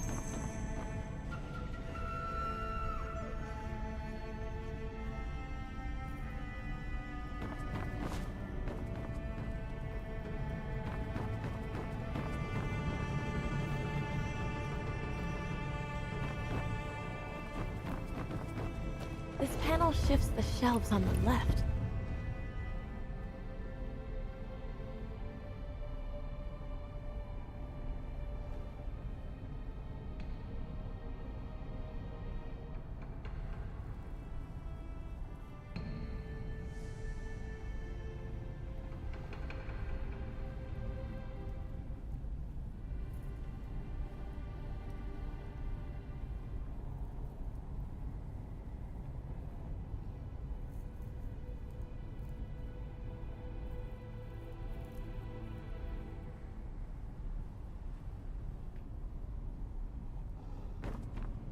panel shifts the shelves on the left.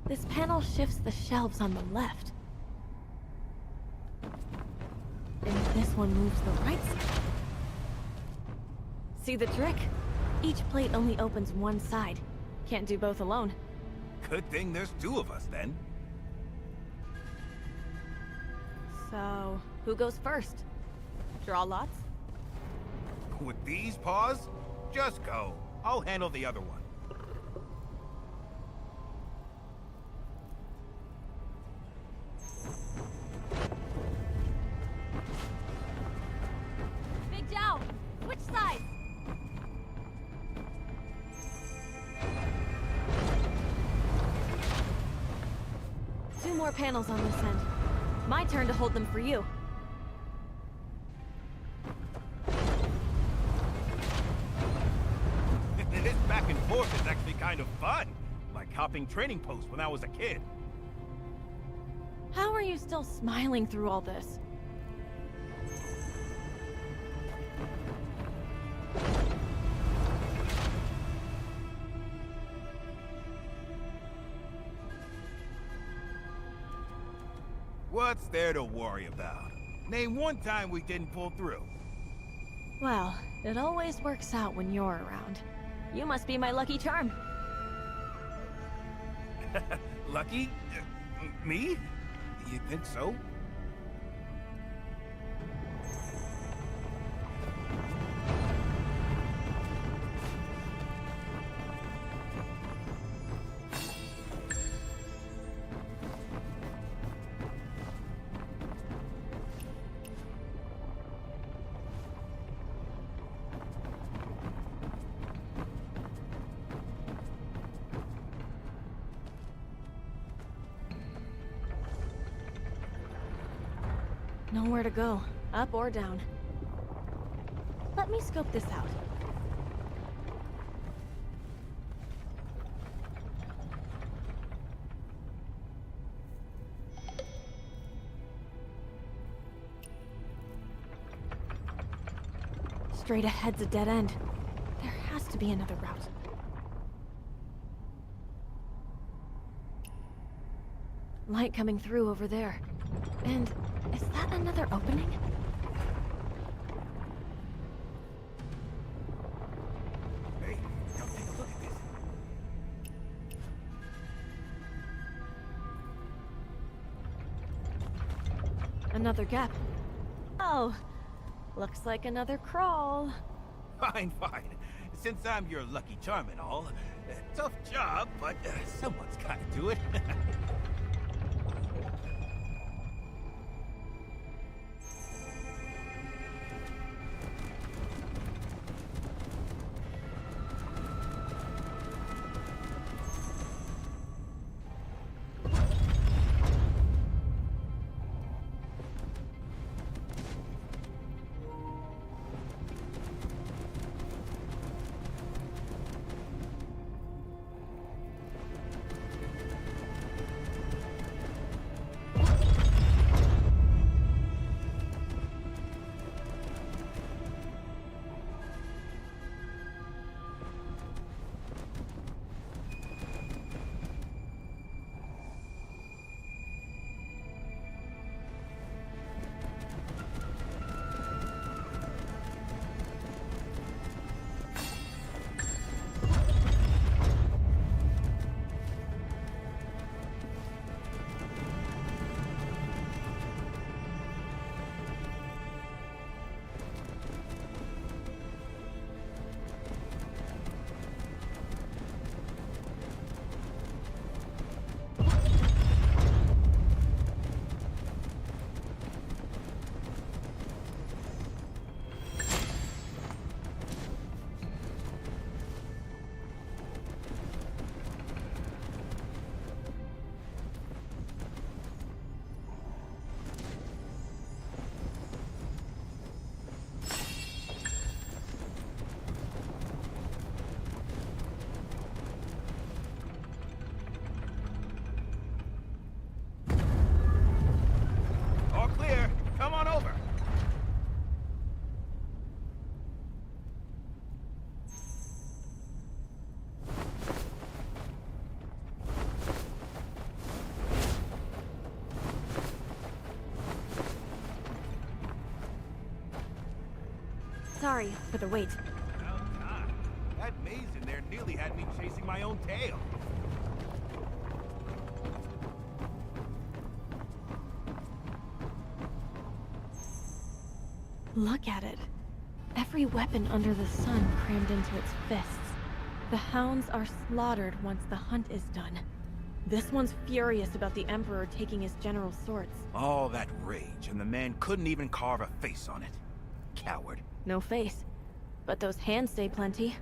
This panel shifts the shelves on the left. And this one moves the right side. See the trick? Each plate only opens one side. Can't do both alone. Good thing there's two of us, then. So, who goes first? Draw lots? With these paws, just go. I'll handle the other one. Big Jow! Which side? Two more panels on this end. My turn to hold them for you. This back and forth is actually kind of fun. Like hopping training posts when I was a kid. How are you still smiling through all this? What's there to worry about? Name one time we didn't pull through. Well, it always works out when you're around. You must be my lucky charm. Lucky? Me? You think so? Nowhere to go, up or down. Let me scope this out. Straight ahead's a dead end. There has to be another route. Light coming through over there. And is that another opening? Hey, come take a look at this. Another gap. Oh, looks like another crawl. Fine, fine. Since I'm your lucky charm and all, tough job, but someone's gotta do it. Sorry for the wait. About time. That maze in there nearly had me chasing my own tail. Look at it. Every weapon under the sun crammed into its fists. The hounds are slaughtered once the hunt is done. This one's furious about the Emperor taking his general's swords. All that rage, and the man couldn't even carve a face on it. Coward. No face. But those hands say plenty.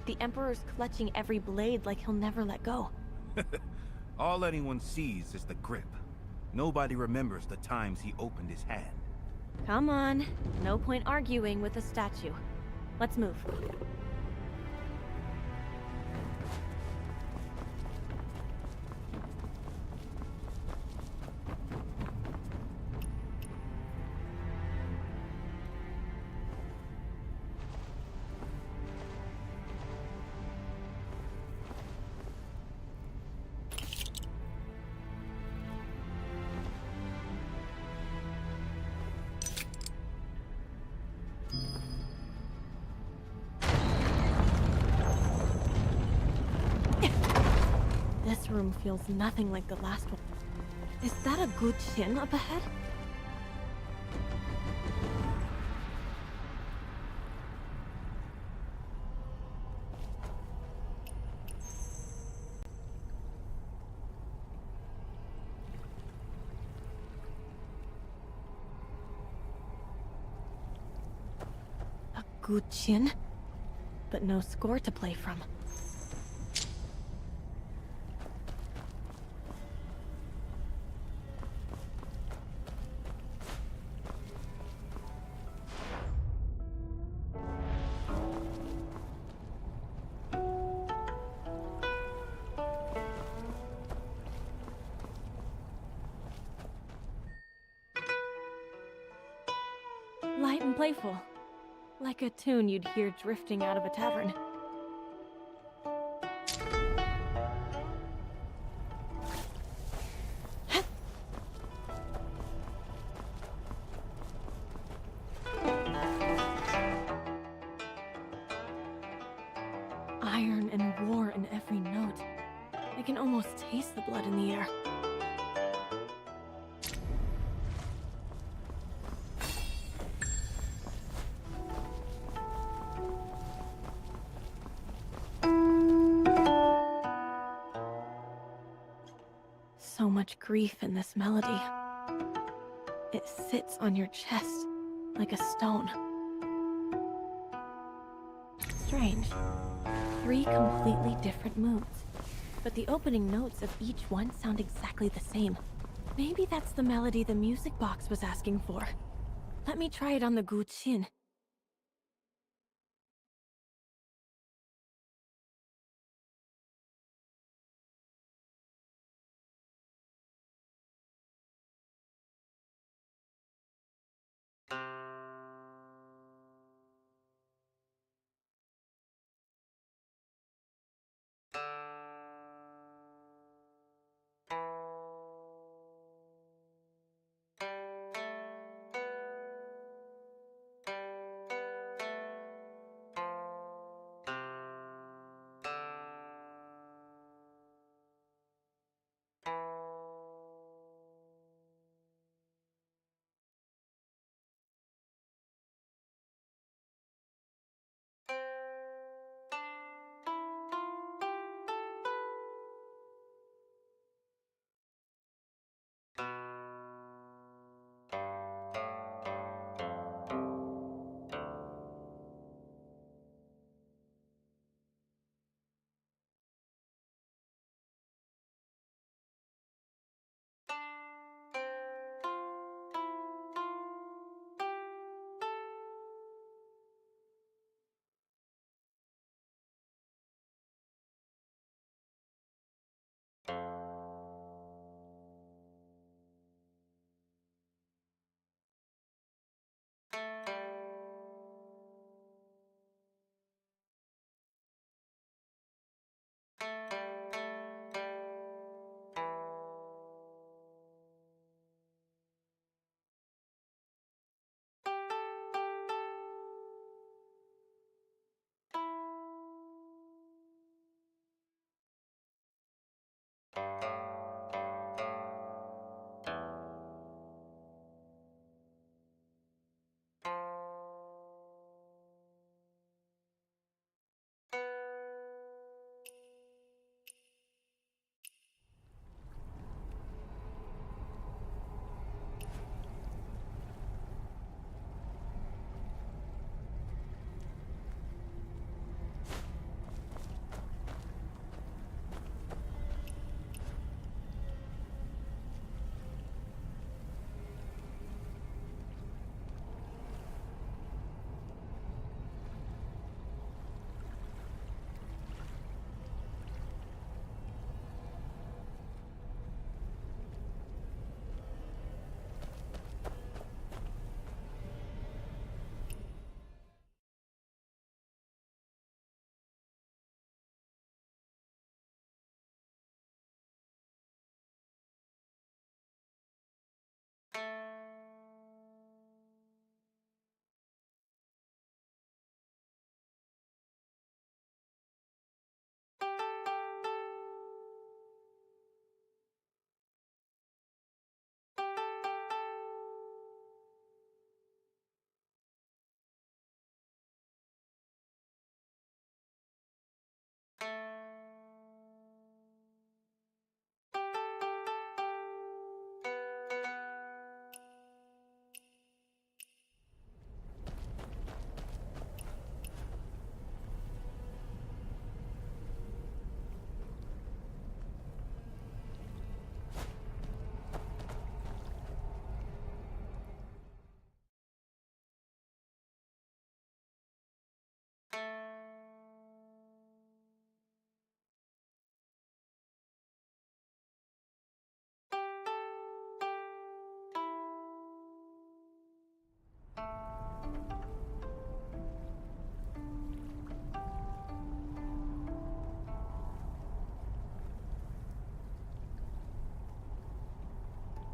The Emperor's clutching every blade like he'll never let go. All anyone sees is the grip. Nobody remembers the times he opened his hand. Come on. No point arguing with a statue. Let's move. This room feels nothing like the last one. Is that a good chin up ahead? A good chin? But no score to play from. Light and playful. Like a tune you'd hear drifting out of a tavern. Iron and war in every note. I can almost taste the blood in the air. So much grief in this melody. It sits on your chest like a stone. Strange. 3 completely different moods. But the opening notes of each one sound exactly the same. Maybe that's the melody the music box was asking for. Let me try it on the guqin.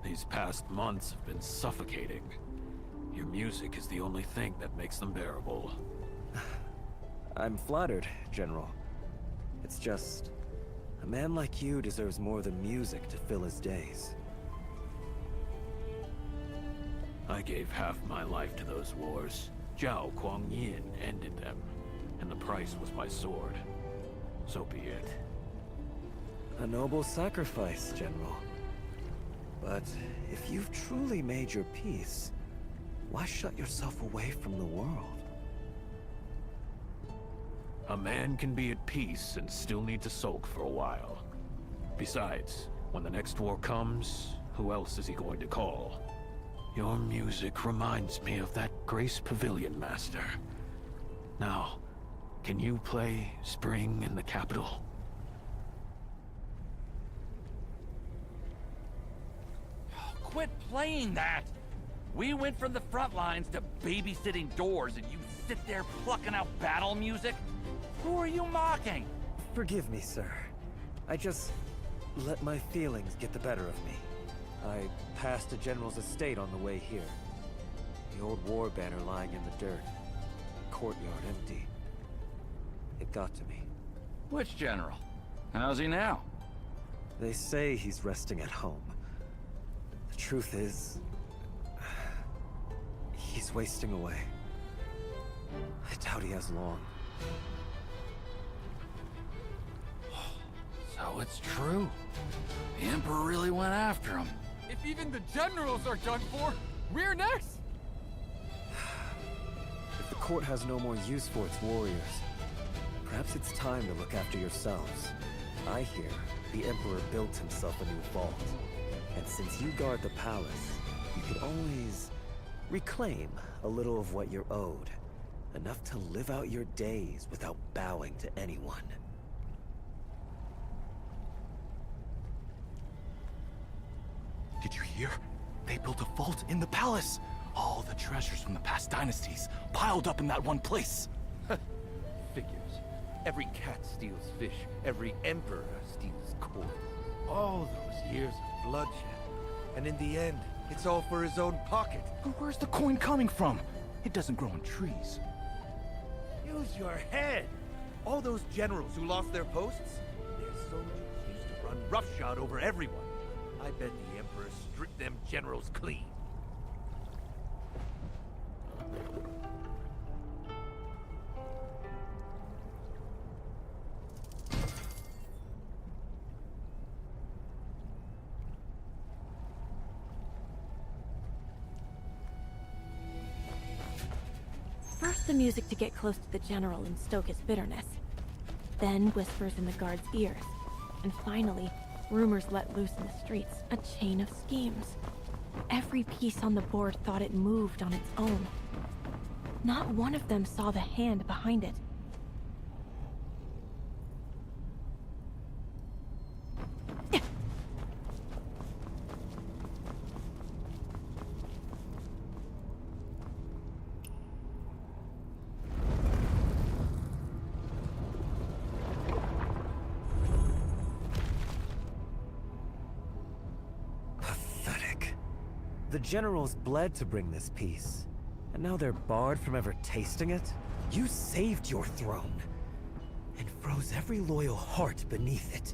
These past months have been suffocating. Your music is the only thing that makes them bearable. I'm flattered, General. It's just... a man like you deserves more than music to fill his days. I gave half my life to those wars. Zhao Kuang-yin ended them, and the price was my sword. So be it. A noble sacrifice, General. But if you've truly made your peace, why shut yourself away from the world? A man can be at peace and still need to sulk for a while. Besides, when the next war comes, who else is he going to call? Your music reminds me of that Grace Pavilion master. Now, can you play Spring in the Capital? Quit playing that! We went from the front lines to babysitting doors, and you sit there plucking out battle music? Who are you mocking? Forgive me, sir. I just let my feelings get the better of me. I passed a general's estate on the way here. The old war banner lying in the dirt. Courtyard empty. It got to me. Which general? How's he now? They say he's resting at home. The truth is... he's wasting away. I doubt he has long. So it's true. The Emperor really went after him. If even the generals are done for, we're next! If the court has no more use for its warriors, perhaps it's time to look after yourselves. I hear the Emperor built himself a new vault. And since you guard the palace, you could always reclaim a little of what you're owed. Enough to live out your days without bowing to anyone. Did you hear? They built a vault in the palace. All the treasures from the past dynasties piled up in that one place. Figures. Every cat steals fish. Every emperor steals coin. All those years of bloodshed. And in the end, it's all for his own pocket. But where's the coin coming from? It doesn't grow on trees. Use your head! All those generals who lost their posts, their soldiers used to run roughshod over everyone. I bet the Emperor stripped them generals clean. First the music to get close to the general and stoke his bitterness. Then whispers in the guards' ears. And finally, rumors let loose in the streets. A chain of schemes. Every piece on the board thought it moved on its own. Not one of them saw the hand behind it. The generals bled to bring this peace, and now they're barred from ever tasting it? You saved your throne, and froze every loyal heart beneath it.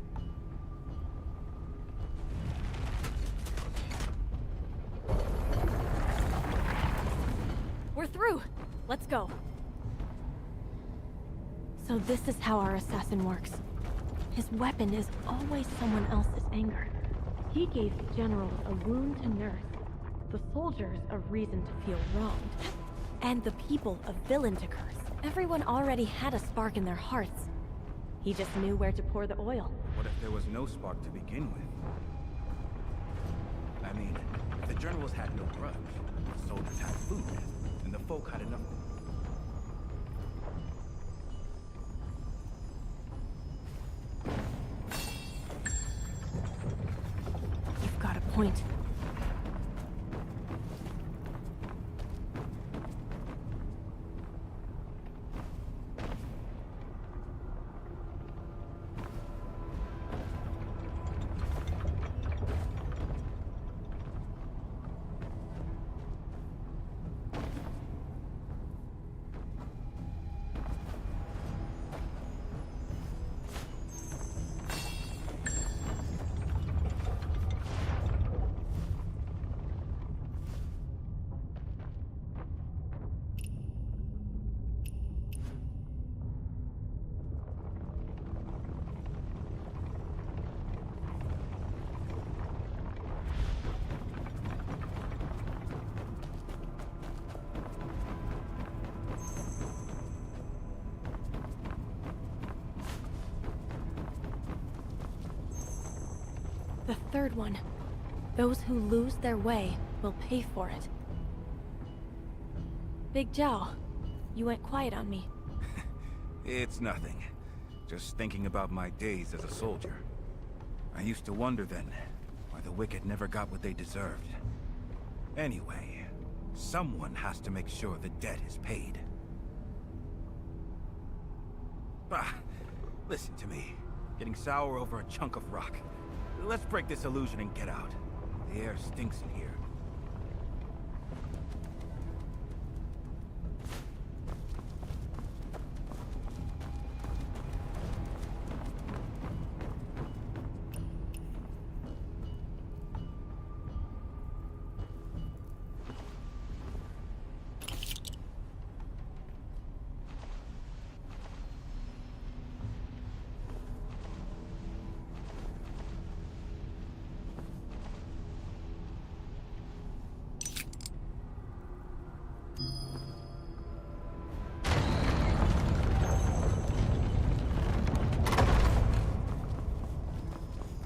We're through! Let's go. So this is how our assassin works. His weapon is always someone else's anger. He gave the generals a wound to nurse, the soldiers a reason to feel wronged, and the people a villain to curse. Everyone already had a spark in their hearts. He just knew where to pour the oil. What if there was no spark to begin with? I mean, if the generals had no grudge, the soldiers had food, and the folk had enough. You've got a point. The third one. Those who lose their way will pay for it. Big Zhao, you went quiet on me. It's nothing. Just thinking about my days as a soldier. I used to wonder then why the wicked never got what they deserved. Anyway, someone has to make sure the debt is paid. Bah, listen to me. Getting sour over a chunk of rock. Let's break this illusion and get out. The air stinks in here.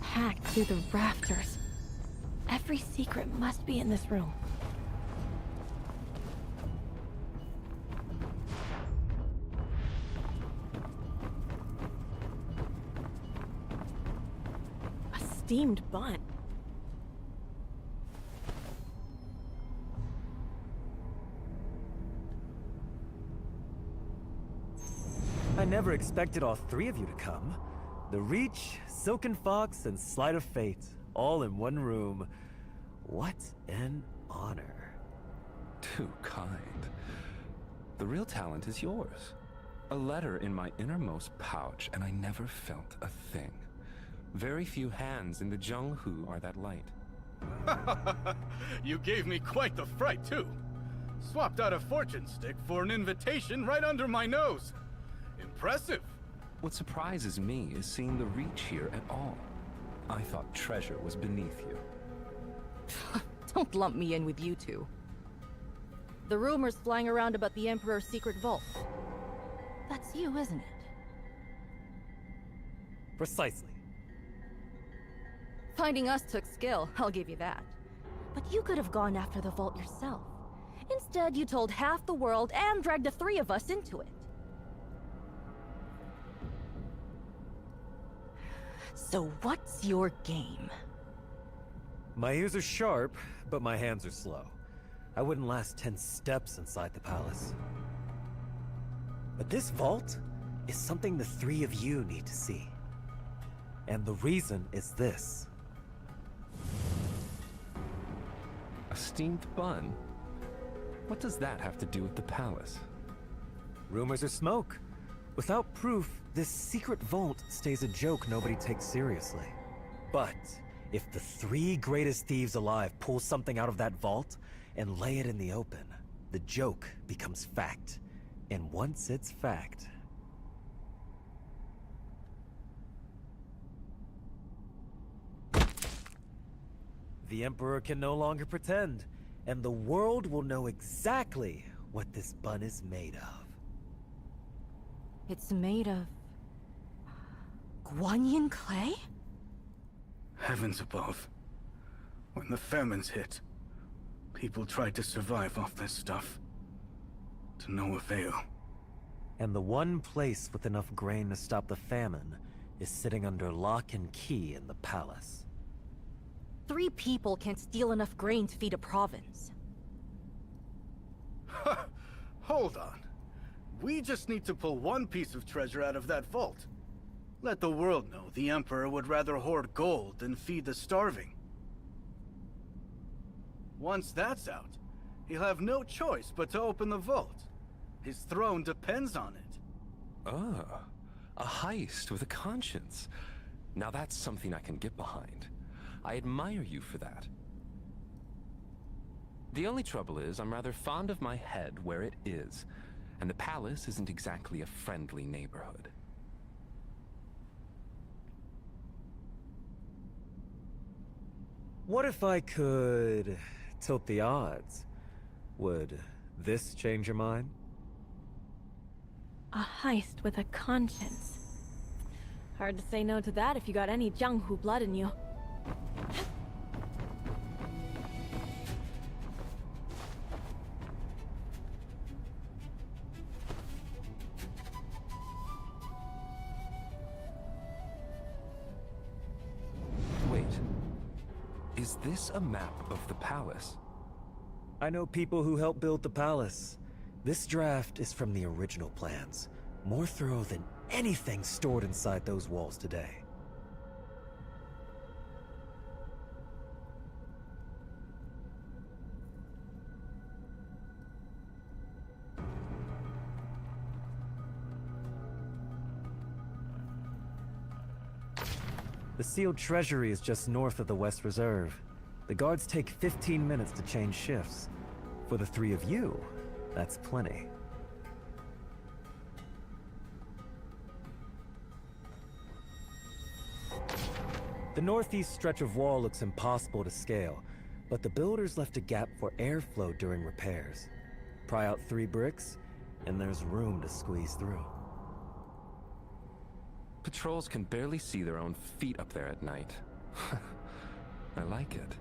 Hacked through the rafters. Every secret must be in this room. A steamed bun. I never expected all three of you to come. The Reach, Silken Fox, and Sleight of Fate, all in one room. What an honor. Too kind. The real talent is yours. A letter in my innermost pouch, and I never felt a thing. Very few hands in the Zhenghu are that light. You gave me quite the fright, too. Swapped out a fortune stick for an invitation right under my nose. Impressive. What surprises me is seeing the reach here at all. I thought treasure was beneath you. Don't lump me in with you two. The rumors flying around about the Emperor's secret vault. That's you, isn't it? Precisely. Finding us took skill, I'll give you that. But you could have gone after the vault yourself. Instead, you told half the world and dragged the three of us into it. So what's your game? My ears are sharp, but my hands are slow. I wouldn't last 10 steps inside the palace. But this vault is something the three of you need to see. And the reason is this. A steamed bun? What does that have to do with the palace? Rumors are smoke. Without proof, this secret vault stays a joke nobody takes seriously. But if the three greatest thieves alive pull something out of that vault and lay it in the open, the joke becomes fact. And once it's fact... the Emperor can no longer pretend, and the world will know exactly what this bun is made of. It's made of... Guanyin clay? Heavens above. When the famines hit, people tried to survive off this stuff. To no avail. And the one place with enough grain to stop the famine is sitting under lock and key in the palace. 3 people can't steal enough grain to feed a province. Hold on. We just need to pull one piece of treasure out of that vault. Let the world know the Emperor would rather hoard gold than feed the starving. Once that's out, he'll have no choice but to open the vault. His throne depends on it. Ah, a heist with a conscience. Now that's something I can get behind. I admire you for that. The only trouble is, I'm rather fond of my head where it is, and the palace isn't exactly a friendly neighborhood. What if I could tilt the odds? Would this change your mind? A heist with a conscience. Hard to say no to that if you got any Jianghu blood in you. Wait. Is this a map of the palace? I know people who helped build the palace. This draft is from the original plans. More thorough than anything stored inside those walls today. The sealed treasury is just north of the West Reserve. The guards take 15 minutes to change shifts. For the 3 of you, that's plenty. The northeast stretch of wall looks impossible to scale, but the builders left a gap for airflow during repairs. Pry out 3 bricks, and there's room to squeeze through. Patrols can barely see their own feet up there at night. I like it.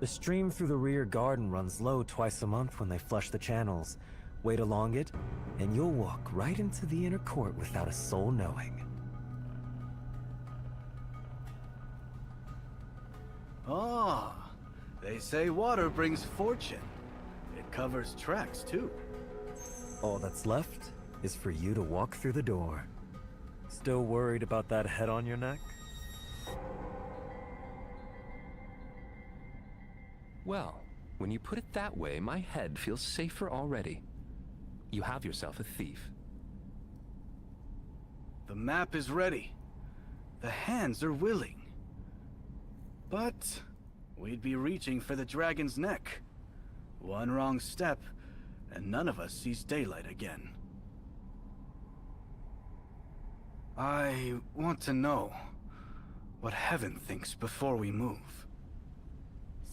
The stream through the rear garden runs low twice a month when they flush the channels. Wait along it, and you'll walk right into the inner court without a soul knowing. Ah, they say water brings fortune. It covers tracks, too. All that's left is for you to walk through the door. Still worried about that head on your neck? Well, when you put it that way, my head feels safer already. You have yourself a thief. The map is ready. The hands are willing. But we'd be reaching for the dragon's neck. One wrong step, and none of us sees daylight again. I want to know what Heaven thinks before we move.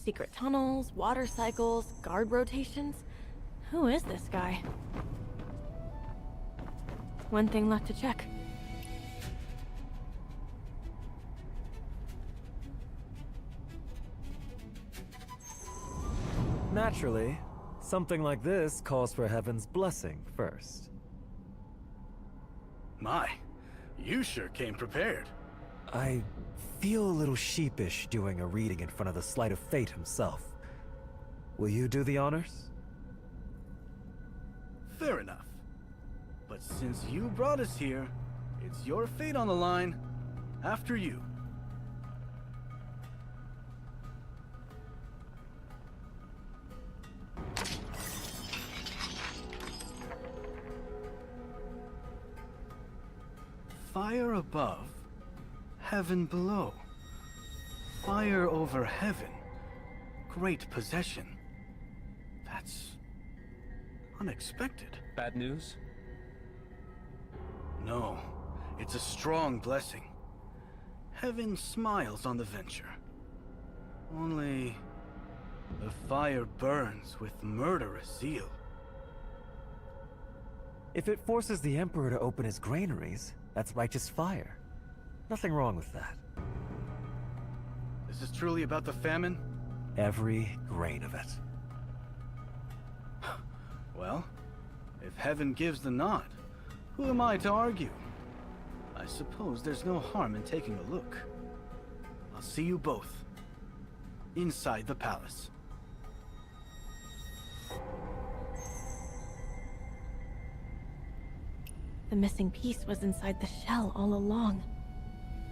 Secret tunnels, water cycles, guard rotations. Who is this guy? One thing left to check. Naturally, something like this calls for Heaven's blessing first. My, you sure came prepared. I feel a little sheepish doing a reading in front of the Sleight of Fate himself. Will you do the honors? Fair enough. But since you brought us here, it's your fate on the line. After you. Fire above, heaven below. Fire over heaven, great possession. That's unexpected. Bad news? No, it's a strong blessing. Heaven smiles on the venture. Only the fire burns with murderous zeal. If it forces the Emperor to open his granaries, that's righteous fire. Nothing wrong with that. This is truly about the famine? Every grain of it. Well, if Heaven gives the nod, who am I to argue? I suppose there's no harm in taking a look. I'll see you both inside the palace. The missing piece was inside the shell all along.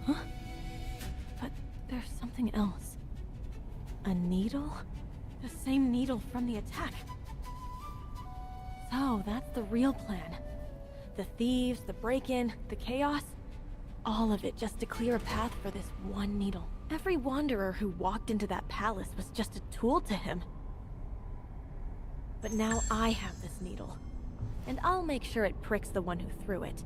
Huh? But there's something else. A needle? The same needle from the attack. So, that's the real plan. The thieves, the break-in, the chaos. All of it just to clear a path for this one needle. Every wanderer who walked into that palace was just a tool to him. But now I have this needle. And I'll make sure it pricks the one who threw it.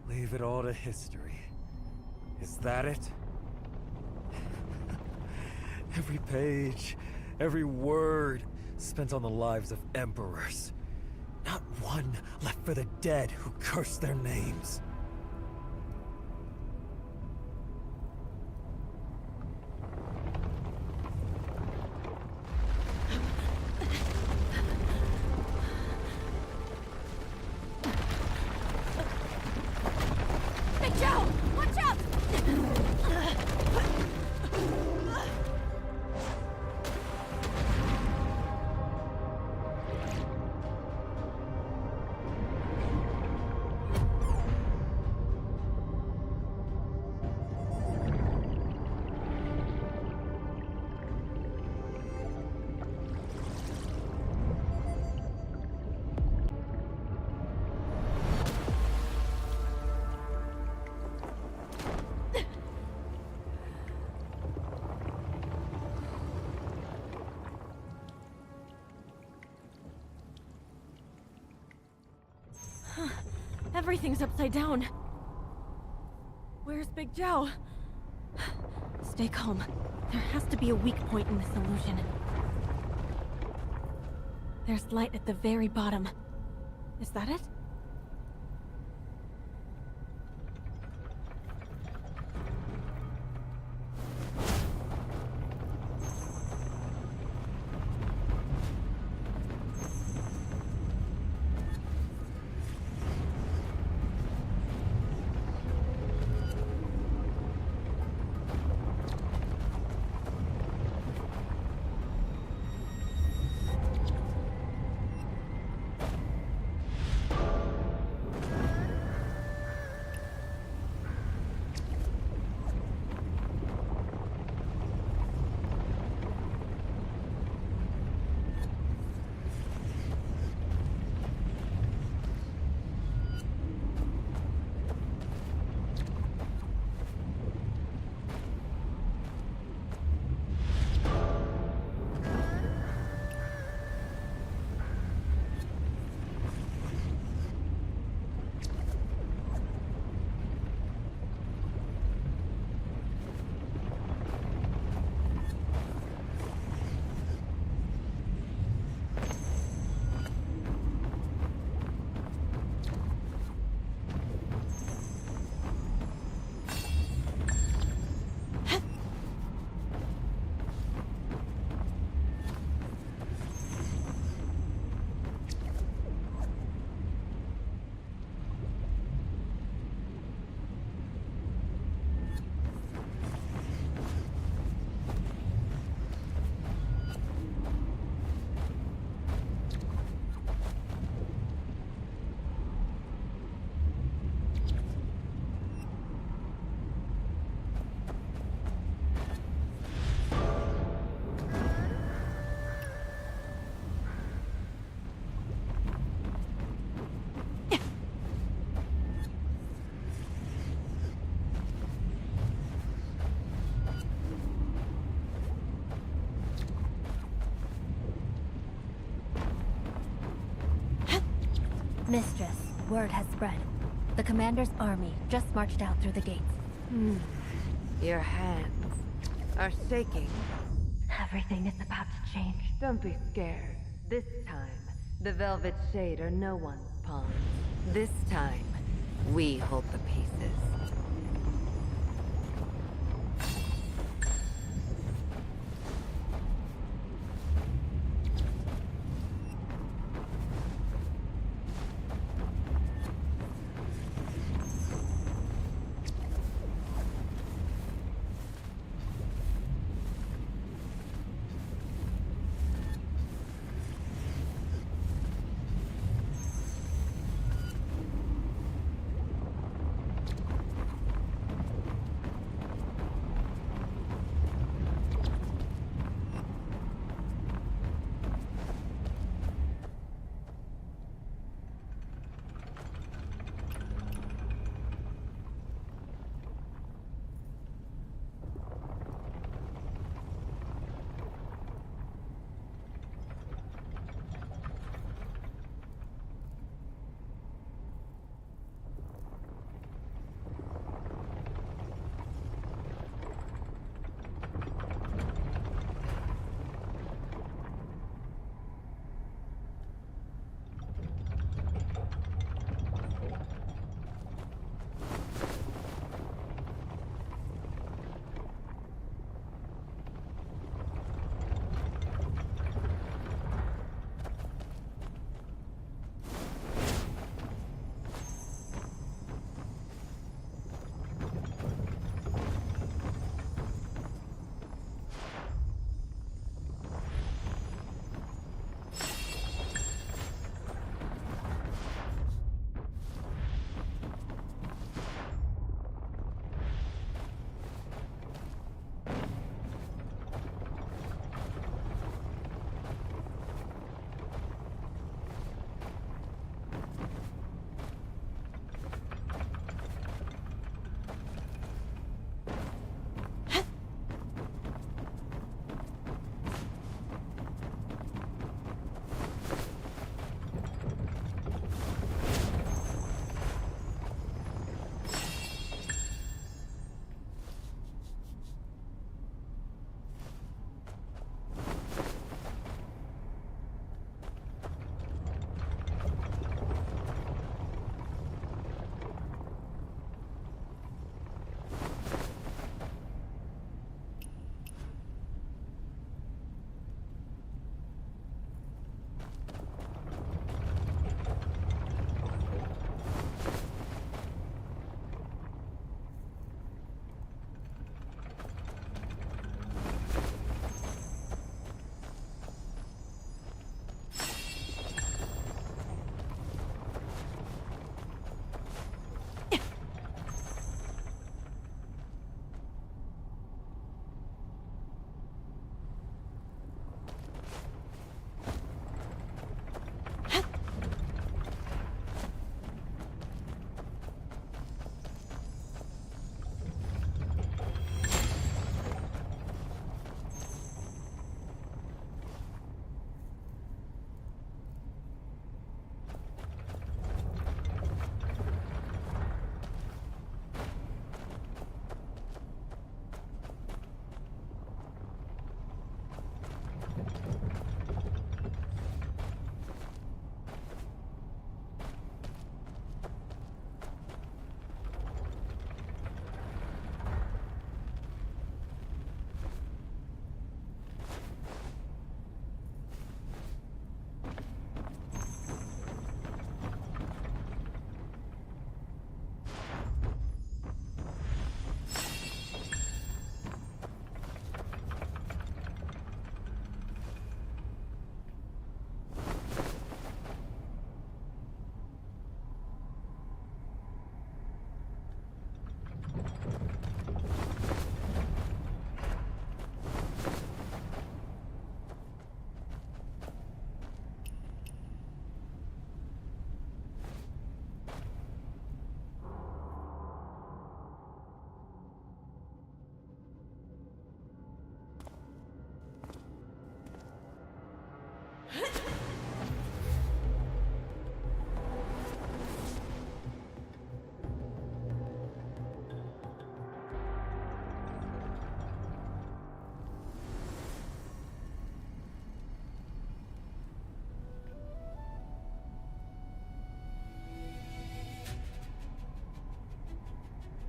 Leave it all to history. Is that it? Every page, every word spent on the lives of emperors. Not one left for the dead who cursed their names. Big Joe! Watch out! Everything's upside down. Where's Big Joe? Stay calm. There has to be a weak point in this illusion. There's light at the very bottom. Is that it? Mistress, word has spread. The commander's army just marched out through the gates. Your hands are shaking. Everything is about to change. Don't be scared. This time, the Velvet Shade are no one's pawn. This time, we hold the pieces.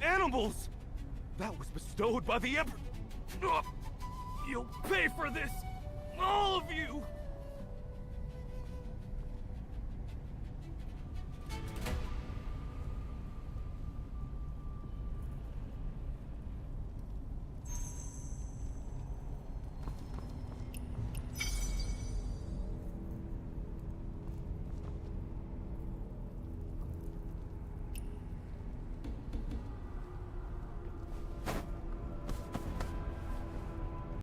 animals! That was bestowed by the Emperor. You'll pay for this! All of you!